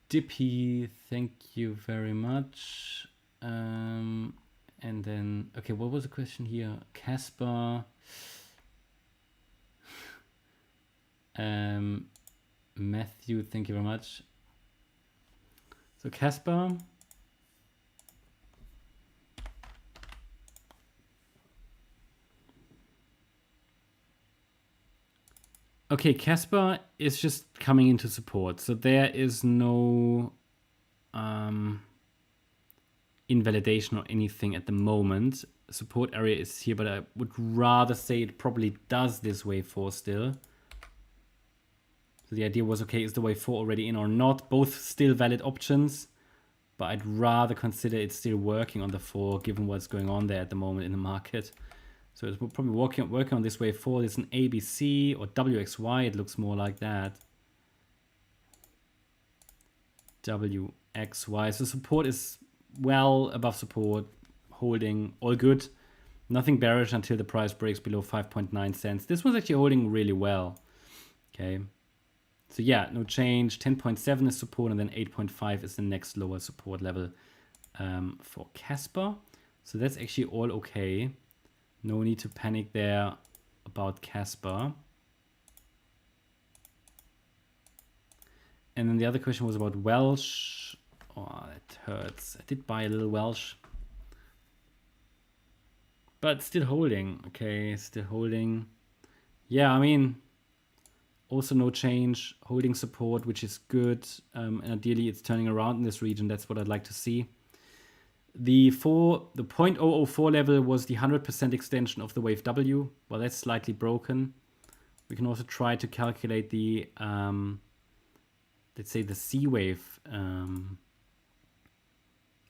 S1: Dippy, thank you very much. And then, okay, what was the question here? Casper. Matthew, thank you very much. So Casper. Okay, Casper is just coming into support. So there is no invalidation or anything at the moment. Support area is here, but I would rather say it probably does this wave 4 still. So the idea was, okay, is the wave 4 already in or not? Both still valid options, but I'd rather consider it still working on the 4 given what's going on there at the moment in the market. So it's probably working on this wave 4. There's an ABC or WXY. It looks more like that. WXY. So support is well above support, holding all good. Nothing bearish until the price breaks below 5.9 cents. This one's actually holding really well. Okay. So yeah, no change. 10.7 is support, and then 8.5 is the next lower support level for Casper. So that's actually all okay. No need to panic there about Casper. And then the other question was about Welsh. Oh, that hurts. I did buy a little Welsh. But still holding. Okay, still holding. Yeah, I mean, also no change. Holding support, which is good. And ideally, it's turning around in this region. That's what I'd like to see. The 0.004 level was the 100% extension of the wave W. Well, that's slightly broken. We can also try to calculate the, let's say, the C wave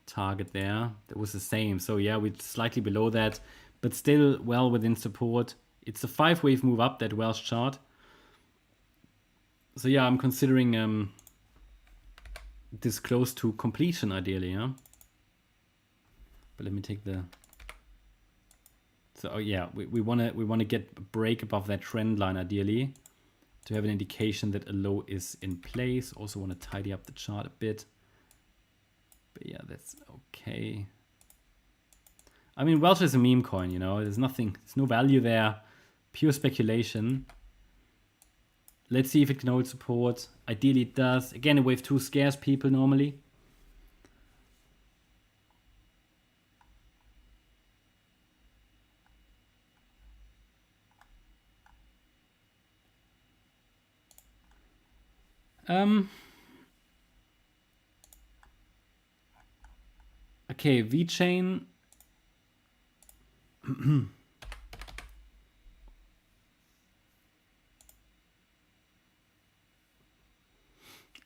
S1: target there. That was the same. So yeah, we're slightly below that, but still well within support. It's a 5-wave move up, that Welsh chart. So yeah, I'm considering this close to completion ideally, yeah. But let me take the. So oh yeah, we wanna get a break above that trend line ideally to have an indication that a low is in place. Also want to tidy up the chart a bit. But yeah, that's okay. I mean, Welsh is a meme coin, you know. There's no value there. Pure speculation. Let's see if it can hold support. Ideally it does. Again, a wave 2 scares people normally. Okay, Vchain.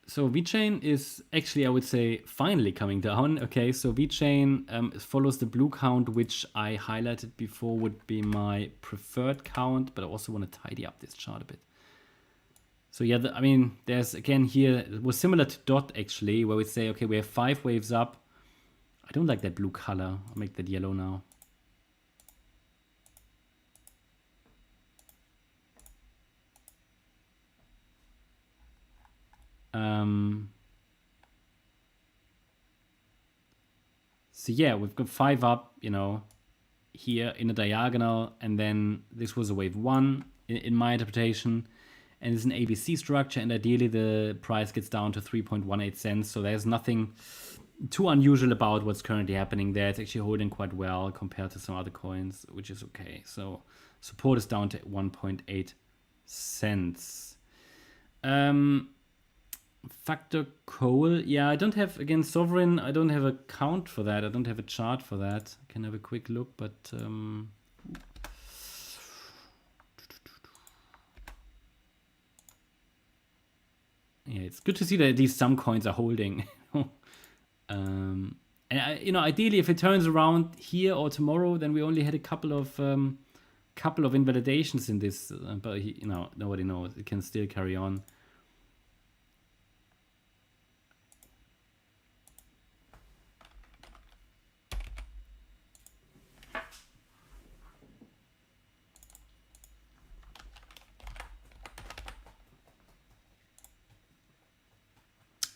S1: So Vchain is actually, I would say, finally coming down. Okay, so Vchain follows the blue count, which I highlighted before would be my preferred count, but I also want to tidy up this chart a bit. So yeah, I mean, there's again here, it was similar to DOT actually, where we say, okay, we have 5 waves up. I don't like that blue color. I'll make that yellow now. So yeah, we've got 5 up, you know, here in a diagonal, and then this was a wave 1 in my interpretation, and it's an ABC structure, and ideally the price gets down to 3.18 cents. So there's nothing too unusual about what's currently happening there. It's actually holding quite well compared to some other coins, which is okay. So support is down to 1.8 cents. Factor coal. Yeah, I don't have, again, Sovereign, I don't have a count for that. I don't have a chart for that. I can have a quick look, but yeah, it's good to see that at least some coins are holding. And ideally, if it turns around here or tomorrow, then we only had a couple of invalidations in this, but nobody knows. It can still carry on.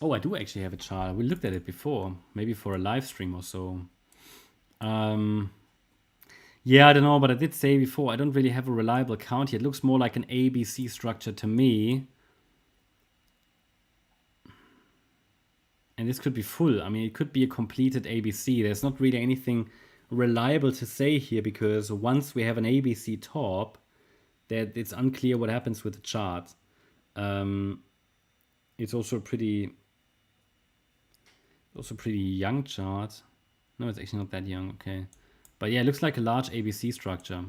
S1: Oh, I do actually have a chart. We looked at it before, maybe for a live stream or so. Yeah, I don't know, but I did say before, I don't really have a reliable count here. It looks more like an ABC structure to me. And this could be full. I mean, it could be a completed ABC. There's not really anything reliable to say here, because once we have an ABC top, that it's unclear what happens with the chart. It's also a pretty young chart. No, it's actually not that young. Okay, but yeah, it looks like a large ABC structure.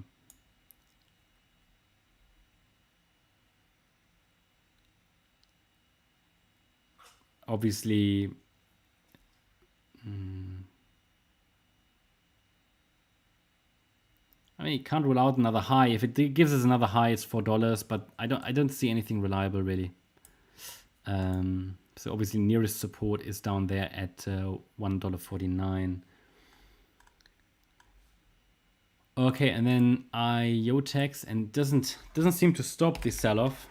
S1: Obviously, I mean, you can't rule out another high. If it gives us another high, it's $4, but I don't see anything reliable really. So obviously nearest support is down there at $1.49. Okay, and then iotex, and doesn't seem to stop this sell-off.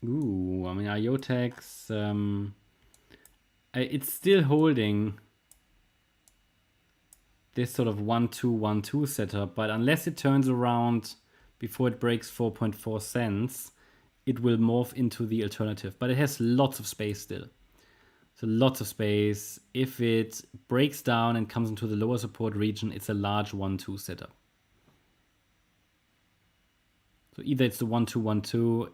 S1: Ooh, I mean, iotex, it's still holding this sort of 1-2-1-2 setup, but unless it turns around before it breaks 4.4 cents, it will morph into the alternative. But it has lots of space still. So lots of space. If it breaks down and comes into the lower support region, it's a large 1-2 setup. So either it's the 1-2-1-2.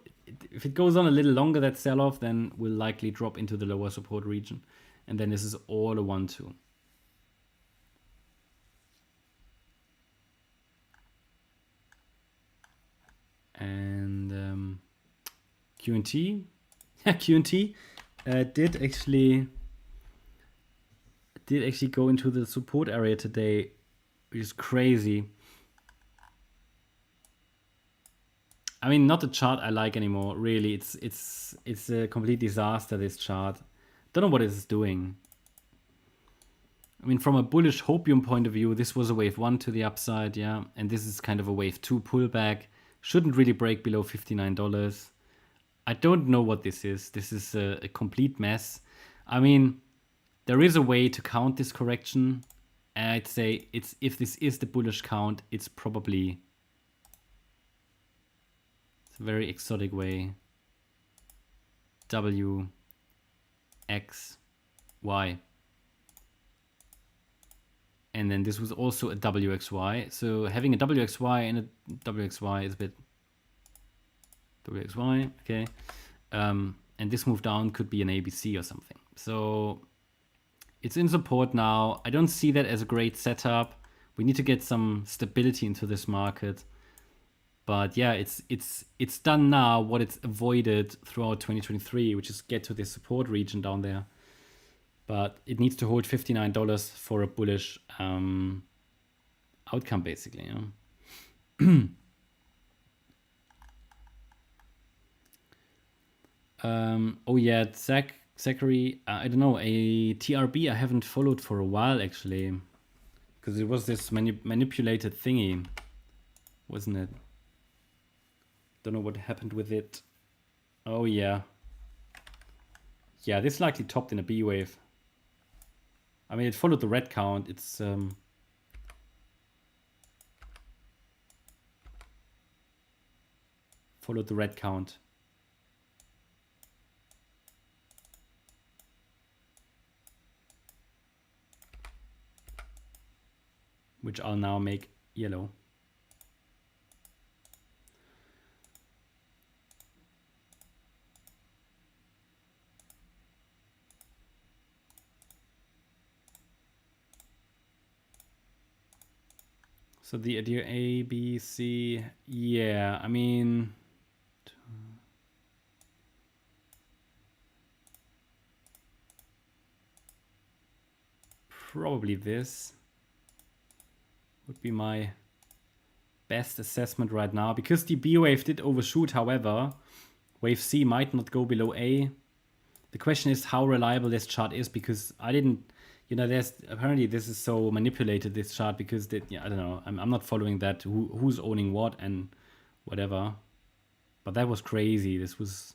S1: If it goes on a little longer, that sell-off, then will likely drop into the lower support region. And then this is all a 1-2. And Q&T. Yeah, Q&T did actually go into the support area today, which is crazy. I mean, not the chart I like anymore, really. It's a complete disaster, this chart. Don't know what it's doing. I mean, from a bullish hopium point of view, this was a wave 1 to the upside, yeah. And this is kind of a wave 2 pullback. Shouldn't really break below $59. I don't know what this is. This is a complete mess. I mean, there is a way to count this correction. And I'd say if this is the bullish count, it's probably a very exotic way. W, X, Y. And then this was also a WXY. So having a WXY and a WXY is a bit WXY, okay. And this move down could be an ABC or something. So it's in support now. I don't see that as a great setup. We need to get some stability into this market. But yeah, it's done now what it's avoided throughout 2023, which is get to this support region down there. But it needs to hold $59 for a bullish outcome, basically. Yeah? Oh yeah, Zachary, I don't know, a TRB I haven't followed for a while actually, because it was this manipulated thingy, wasn't it? Don't know what happened with it. Oh yeah. Yeah, this likely topped in a B wave. I mean, it followed the red count. It's followed the red count. Which I'll now make yellow. So the idea A, B, C, yeah, I mean, probably this would be my best assessment right now, because the B wave did overshoot. However, wave C might not go below A. The question is how reliable this chart is, because I didn't, you know, there's apparently this is so manipulated, this chart, because I don't know, I'm not following that, who's owning what and whatever. But that was crazy. This was,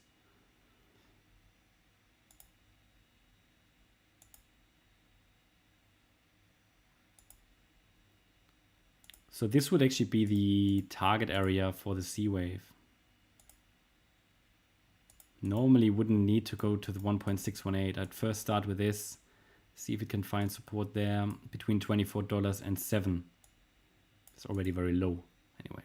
S1: so this would actually be the target area for the C wave. Normally wouldn't need to go to the 1.618. I'd first start with this, see if it can find support there between $24 and $7. It's already very low anyway.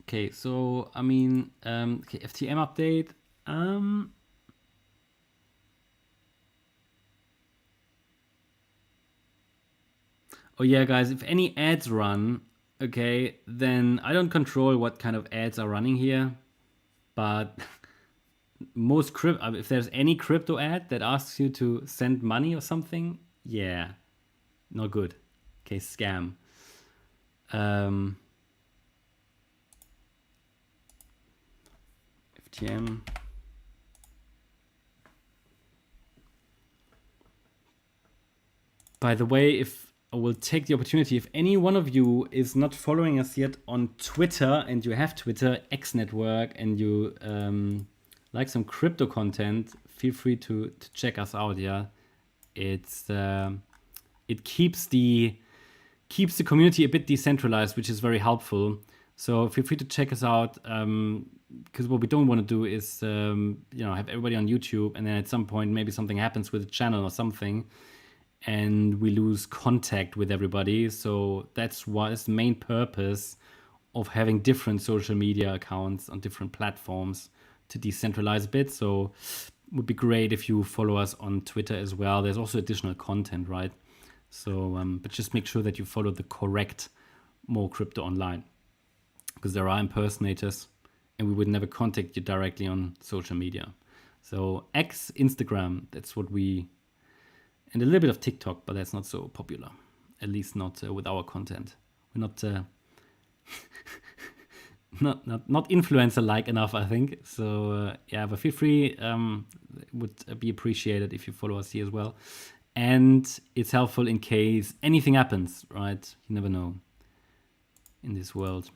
S1: Okay, so I mean, okay, FTM update. Oh yeah, guys, if any ads run, okay, then I don't control what kind of ads are running here, but most if there's any crypto ad that asks you to send money or something, yeah, not good. Okay, scam. FTM. By the way, if I will take the opportunity, if any one of you is not following us yet on Twitter, and you have Twitter, X Network, and you like some crypto content, feel free to check us out. Yeah, it's it keeps the community a bit decentralized, which is very helpful. So feel free to check us out, because what we don't want to do is you know, have everybody on YouTube, and then at some point maybe something happens with the channel or something, and we lose contact with everybody. So that's the main purpose of having different social media accounts on different platforms, to decentralize a bit. So it would be great if you follow us on Twitter as well. There's also additional content, right? So, but just make sure that you follow the correct More Crypto Online, because there are impersonators, and we would never contact you directly on social media. So X, Instagram, that's what we, and a little bit of TikTok, but that's not so popular, at least not with our content. We're not not influencer-like enough, I think. So yeah, but feel free. Would be appreciated if you follow us here as well. And it's helpful in case anything happens, right? You never know in this world.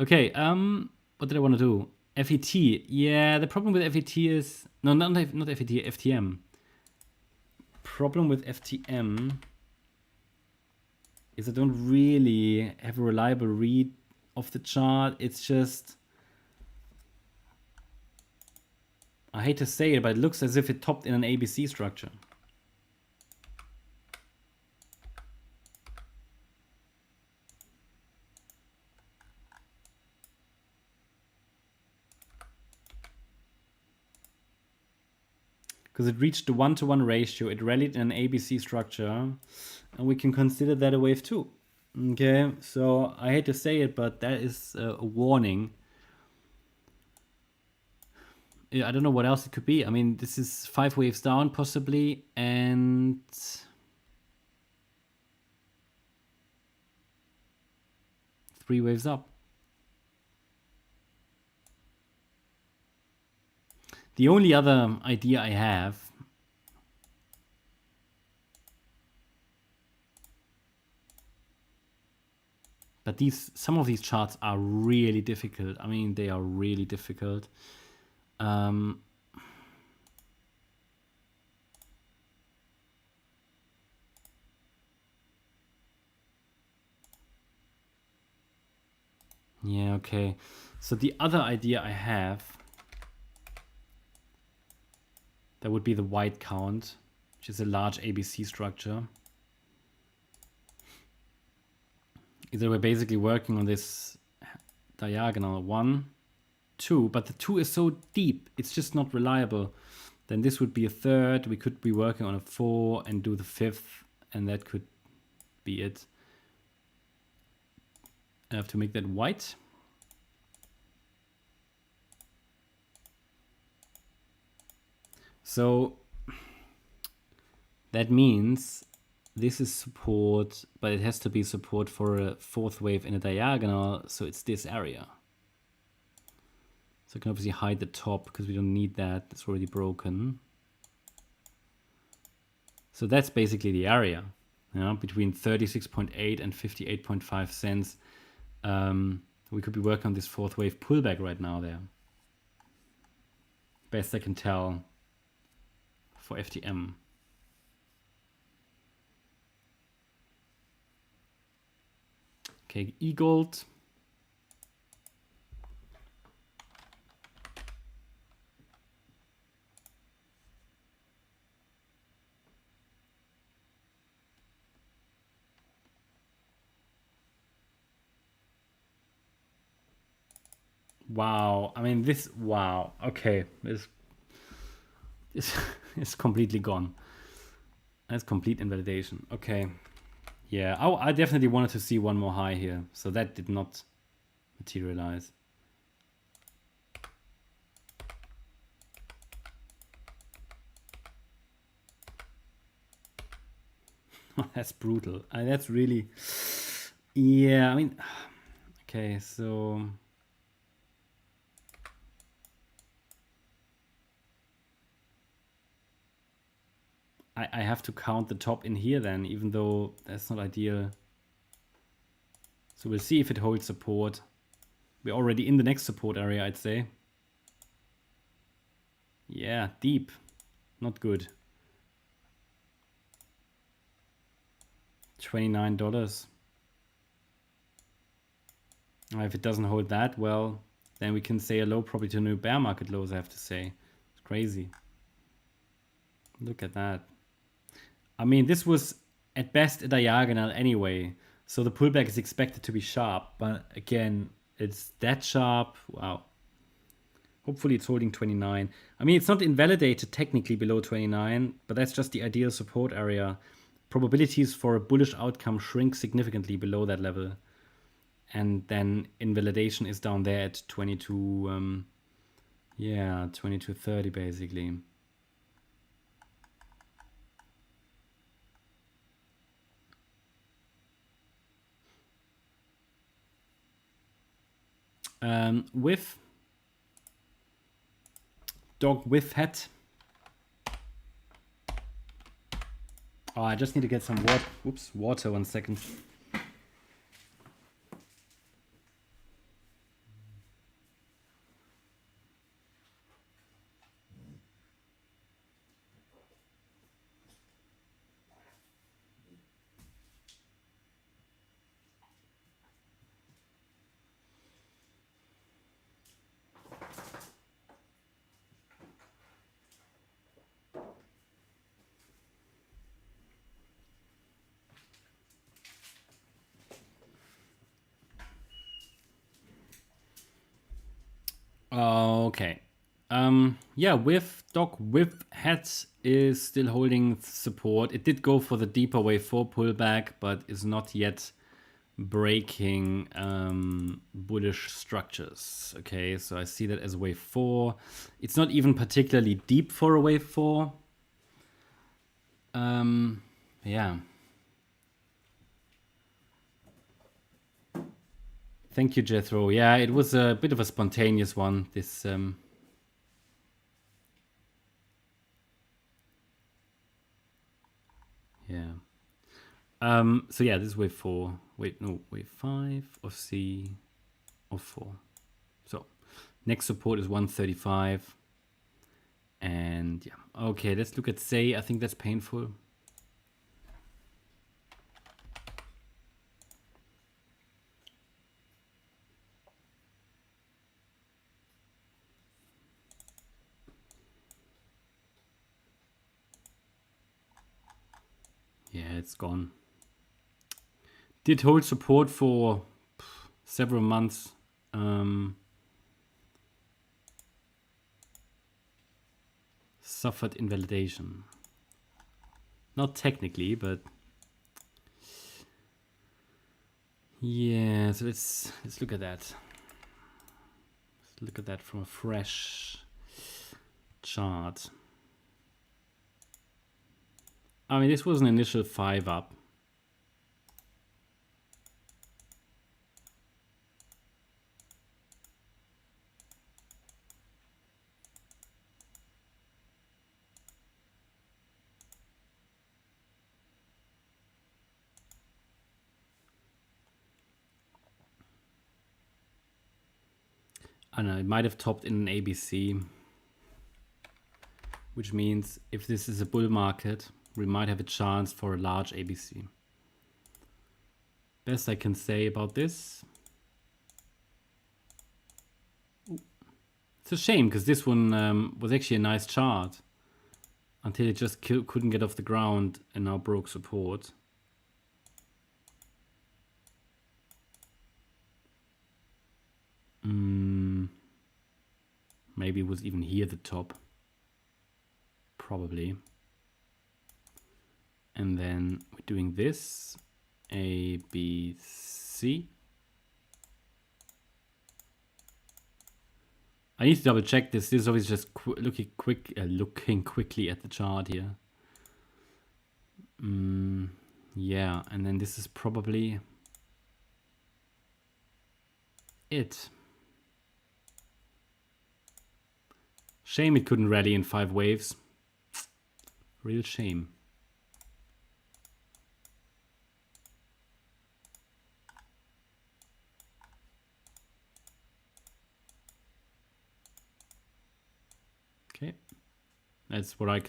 S1: Okay, what did I want to do? FET. Yeah, the problem with FET is, no, not FET, FTM. Problem with FTM is I don't really have a reliable read of the chart. It's just, I hate to say it, but it looks as if it topped in an ABC structure. Because it reached the 1-to-1 ratio, it rallied in an ABC structure, and we can consider that a wave 2. Okay, so I hate to say it, but that is a warning. I don't know what else it could be. I mean, this is 5 waves down possibly, and 3 waves up. The only other idea I have but some of these charts are really difficult. I mean, they are really difficult. Yeah, okay. So the other idea I have, that would be the white count, which is a large ABC structure. Either we're basically working on this diagonal 1, 2, but the 2 is so deep, it's just not reliable. Then this would be a 3rd. We could be working on a 4 and do the 5th, and that could be it. I have to make that white. So that means this is support, but it has to be support for a 4th wave in a diagonal, so it's this area. So I can obviously hide the top because we don't need that. It's already broken. So that's basically the area, between 36.8 and 58.5 cents. We could be working on this 4th wave pullback right now there. Best I can tell for FTM. Okay, Eold. Wow, I mean this, wow, okay, this is completely gone. That's complete invalidation. Okay, yeah, I definitely wanted to see one more high here, so that did not materialize. That's brutal. That's really, yeah, I mean, okay, so I have to count the top in here then, even though that's not ideal. So we'll see if it holds support. We're already in the next support area, I'd say. Yeah, deep. Not good. $29. If it doesn't hold that, well, then we can say a low probably to new bear market lows, I have to say. It's crazy. Look at that. I mean, this was at best a diagonal anyway, so the pullback is expected to be sharp, but again, it's that sharp. Wow. Hopefully it's holding 29. I mean, it's not invalidated technically below 29, but that's just the ideal support area. Probabilities for a bullish outcome shrink significantly below that level. And then invalidation is down there at 22, 22.30 basically. With dog with hat. Oh, I just need to get some water. Whoops, water, 1 second. Okay. Yeah, with Doc with hats is still holding support. It did go for the deeper wave 4 pullback, but is not yet breaking bullish structures. Okay, so I see that as wave 4. It's not even particularly deep for a wave 4. Yeah. Thank you, Jethro. Yeah, it was a bit of a spontaneous one. This yeah. So yeah, this is wave 4. Wait, no, wave 5 of C of 4. So next support is 135. And yeah, okay, let's look at say. I think that's painful. Yeah, it's gone. Did hold support for several months. suffered invalidation. Not technically, but yeah. So let's look at that. Let's look at that from a fresh chart. I mean, this was an initial 5 up. I don't know, it might have topped in an ABC, which means if this is a bull market, we might have a chance for a large ABC. Best I can say about this. Ooh. It's a shame because this one was actually a nice chart until it just couldn't get off the ground and now broke support. Maybe it was even here at the top. Probably. And then we're doing this. A, B, C. I need to double check this. This is always just looking quickly at the chart here. Yeah, and then this is probably it. Shame it couldn't rally in 5 waves. Real shame. Okay, that's what I'd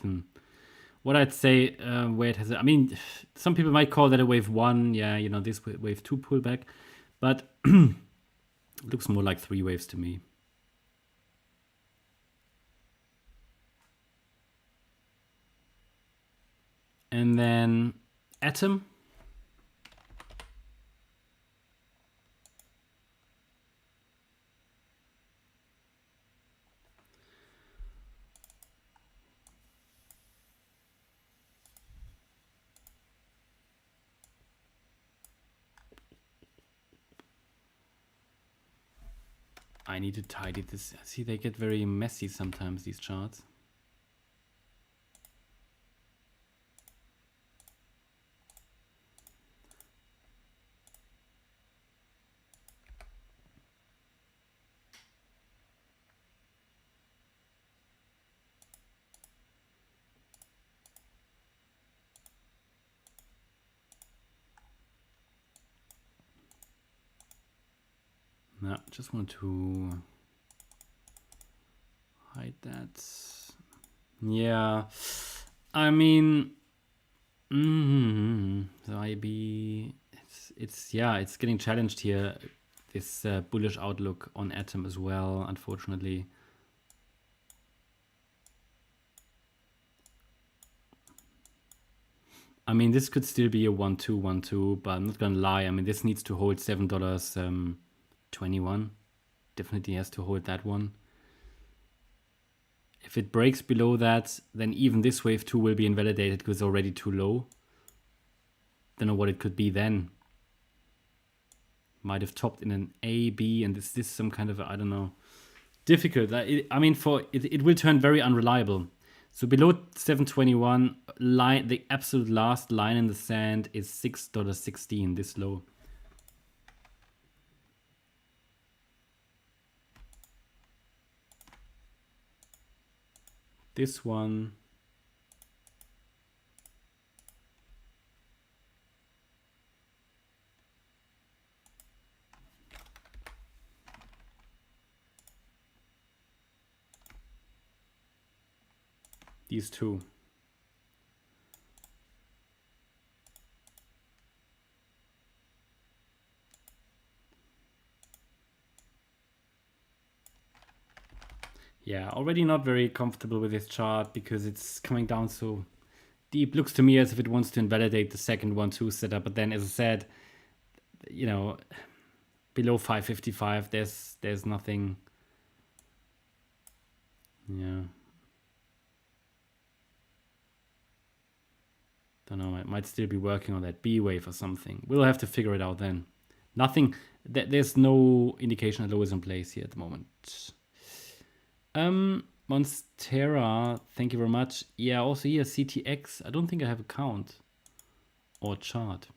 S1: say where it has. I mean, some people might call that a wave 1. Yeah, you know, this wave 2 pullback, but it looks more like 3 waves to me. And then Atom. I need to tidy this. See, they get very messy sometimes, these charts. No, just want to hide that. Yeah, I mean, so IB, it's getting challenged here. This bullish outlook on Atom as well, unfortunately. I mean, this could still be a 1-2, 1-2, but I'm not gonna lie. I mean, this needs to hold $7.21. Definitely has to hold that one. If it breaks below that, then even this wave 2 will be invalidated because it's already too low. Don't know what it could be then. Might have topped in an A, B, and is this some kind of, I don't know, difficult. I mean, it will turn very unreliable. So below 721 line, the absolute last line in the sand is $6.16, this low. This one. These two. Yeah, already not very comfortable with this chart because it's coming down so deep. Looks to me as if it wants to invalidate the second 1-2 setup. But then, as I said, you know, below 555, there's nothing. Yeah. Don't know, I might still be working on that B wave or something. We'll have to figure it out then. Nothing, there's no indication that low is in place here at the moment. Monstera, thank you very much. Yeah, also here CTX. I don't think I have a count or chart.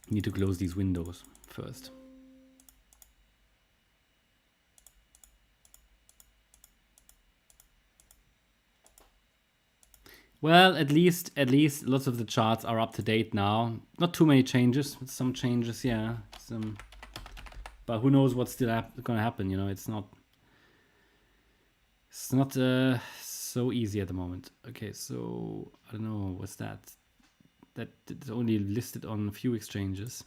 S1: Need to close these windows first. Well, at least lots of the charts are up to date now. Not too many changes, some changes, yeah. But who knows what's still gonna happen? You know, it's not so easy at the moment. Okay, so I don't know what's that. That it's only listed on a few exchanges.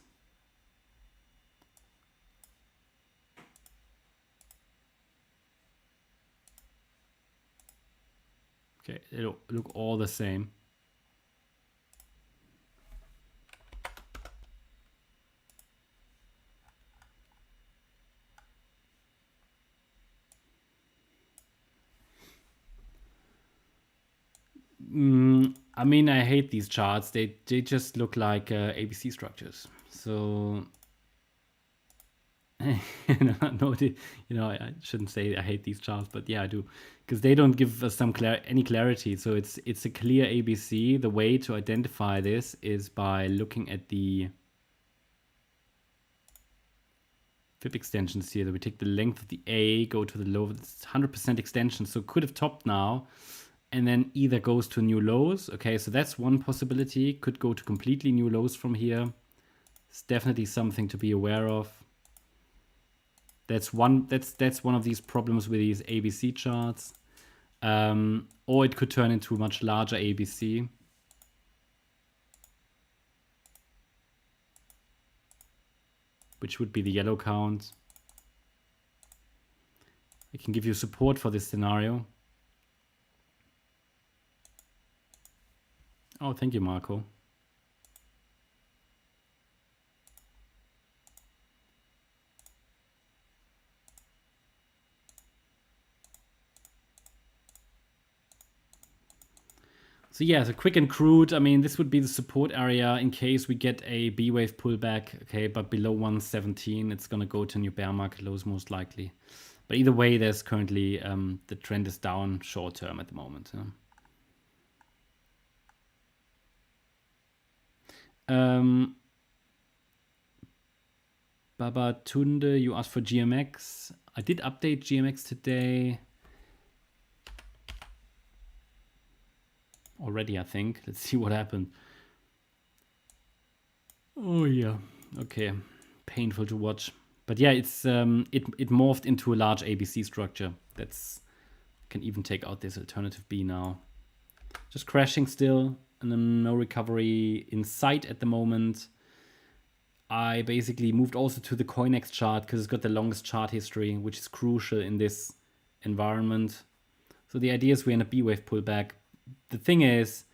S1: Okay, it'll look all the same. I mean, I hate these charts. They just look like ABC structures. So, no, you know, I shouldn't say I hate these charts, but yeah, I do, because they don't give us any clarity. So it's a clear ABC. The way to identify this is by looking at the FIB extensions here. That we take the length of the A, go to the low. It's 100% extension, so could have topped now, and then either goes to new lows. Okay, so that's one possibility. Could go to completely new lows from here. It's definitely something to be aware of. That's one of these problems with these ABC charts. Or it could turn into a much larger ABC. Which would be the yellow count. It can give you support for this scenario. Oh, thank you, Marco. So yeah, so quick and crude. I mean, this would be the support area in case we get a B wave pullback. Okay, but below 117, it's gonna go to new bear market lows most likely. But either way, there's currently the trend is down short term at the moment. Baba Tunde, you asked for GMX. I did update GMX today. Already, I think. Let's see what happened. Oh yeah, okay. Painful to watch. But yeah, it's it morphed into a large ABC structure. That's can even take out this alternative B now. Just crashing still, and then no recovery in sight at the moment. I basically moved also to the CoinEx chart because it's got the longest chart history, which is crucial in this environment. So the idea is we're in a B wave pullback. The thing is,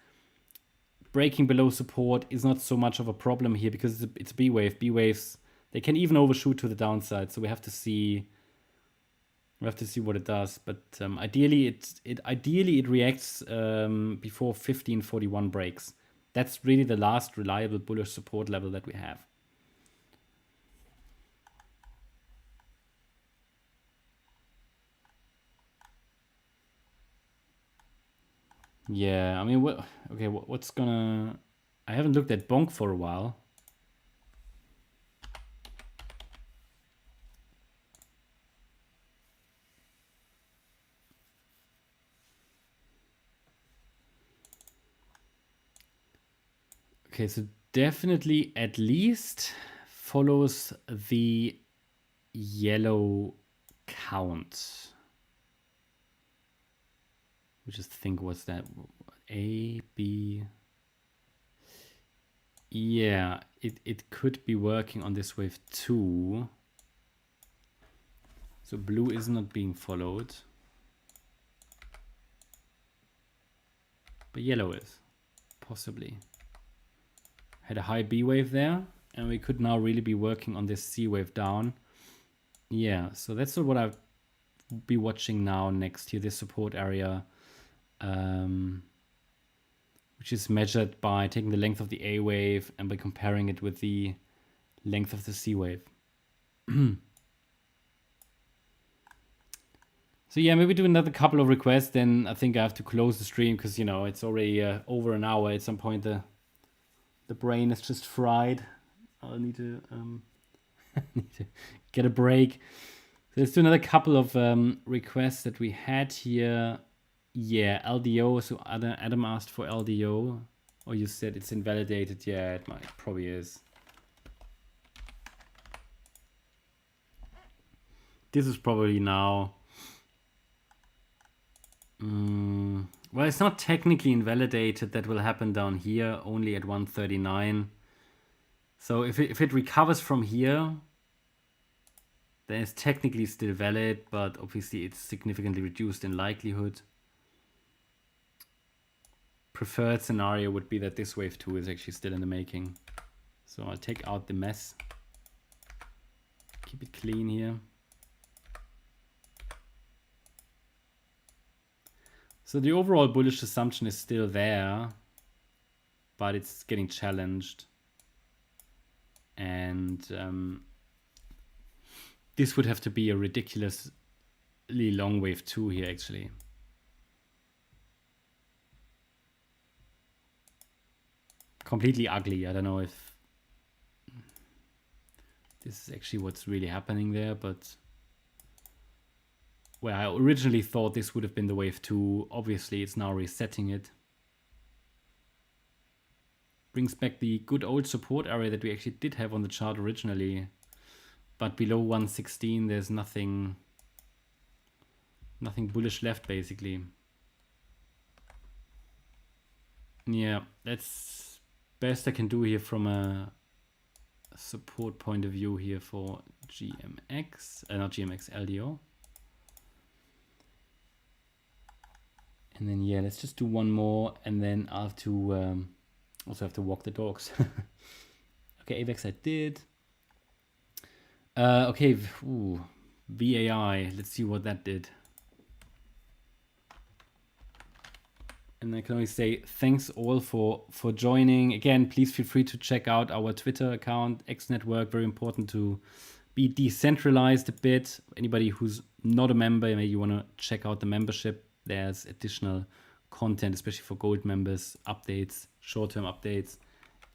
S1: breaking below support is not so much of a problem here because it's a B wave. B waves, they can even overshoot to the downside. So we have to see what it does. But ideally, it reacts before 1541 breaks. That's really the last reliable bullish support level that we have. Yeah, I mean, what's gonna... I haven't looked at Bonk for a while. Okay, so definitely at least follows the yellow count. We just think, what's that? A, B. Yeah, it could be working on this wave too. So blue is not being followed. But yellow is, possibly. Had a high B wave there, and we could now really be working on this C wave down. Yeah, so that's what I'll be watching now next here, this support area. which is measured by taking the length of the A wave and by comparing it with the length of the C wave. So yeah, maybe do another couple of requests, then I think I have to close the stream because, you know, it's already over an hour. At some point the brain is just fried. I'll need to need to get a break. So let's do another couple of requests that we had here. Yeah, LDO. So Adam asked for LDO, or you said it's invalidated. Yeah, it probably is. This is probably now. Well, it's not technically invalidated. That will happen down here only at 139. So if it recovers from here, then it's technically still valid, but obviously it's significantly reduced in likelihood. Preferred scenario would be that this wave 2 is actually still in the making. So I'll take out the mess. Keep it clean here. So the overall bullish assumption is still there, but it's getting challenged. And this would have to be a ridiculously long wave 2 here, actually. Completely ugly. I don't know if this is actually what's really happening there, but where I originally thought this would have been the wave 2, obviously it's now resetting it. Brings back the good old support area that we actually did have on the chart originally. But below 116, there's nothing bullish left, basically. Yeah, that's best I can do here from a support point of view here for GMX, not GMX, LDO. And then, yeah, let's just do one more, and then I'll have to also have to walk the dogs. Okay, AVEX I did. Okay, VAI, let's see what that did. And I can only say thanks all for joining. Again, please feel free to check out our Twitter account, X Network. Very important to be decentralized a bit. Anybody who's not a member, maybe you want to check out the membership. There's additional content, especially for gold members, updates, short-term updates,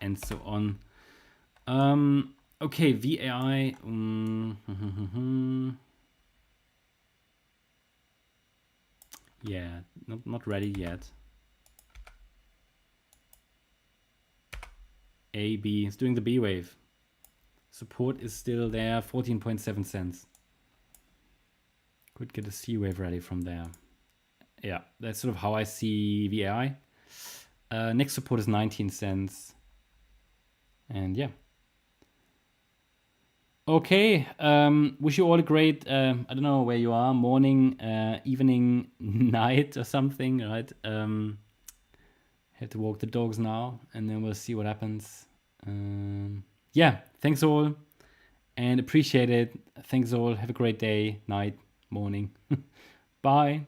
S1: and so on. Okay, VAI. Yeah, not ready yet. AB is doing the B wave. Support is still there, 14.7 cents. Could get a C wave rally from there. Yeah, that's sort of how I see VAI. Next support is 19 cents. And yeah. Okay, wish you all a great, I don't know where you are, morning, evening, night or something, right? Have to walk the dogs now, and then we'll see what happens. Yeah, thanks all, and appreciate it. Thanks all, have a great day, night, morning. Bye.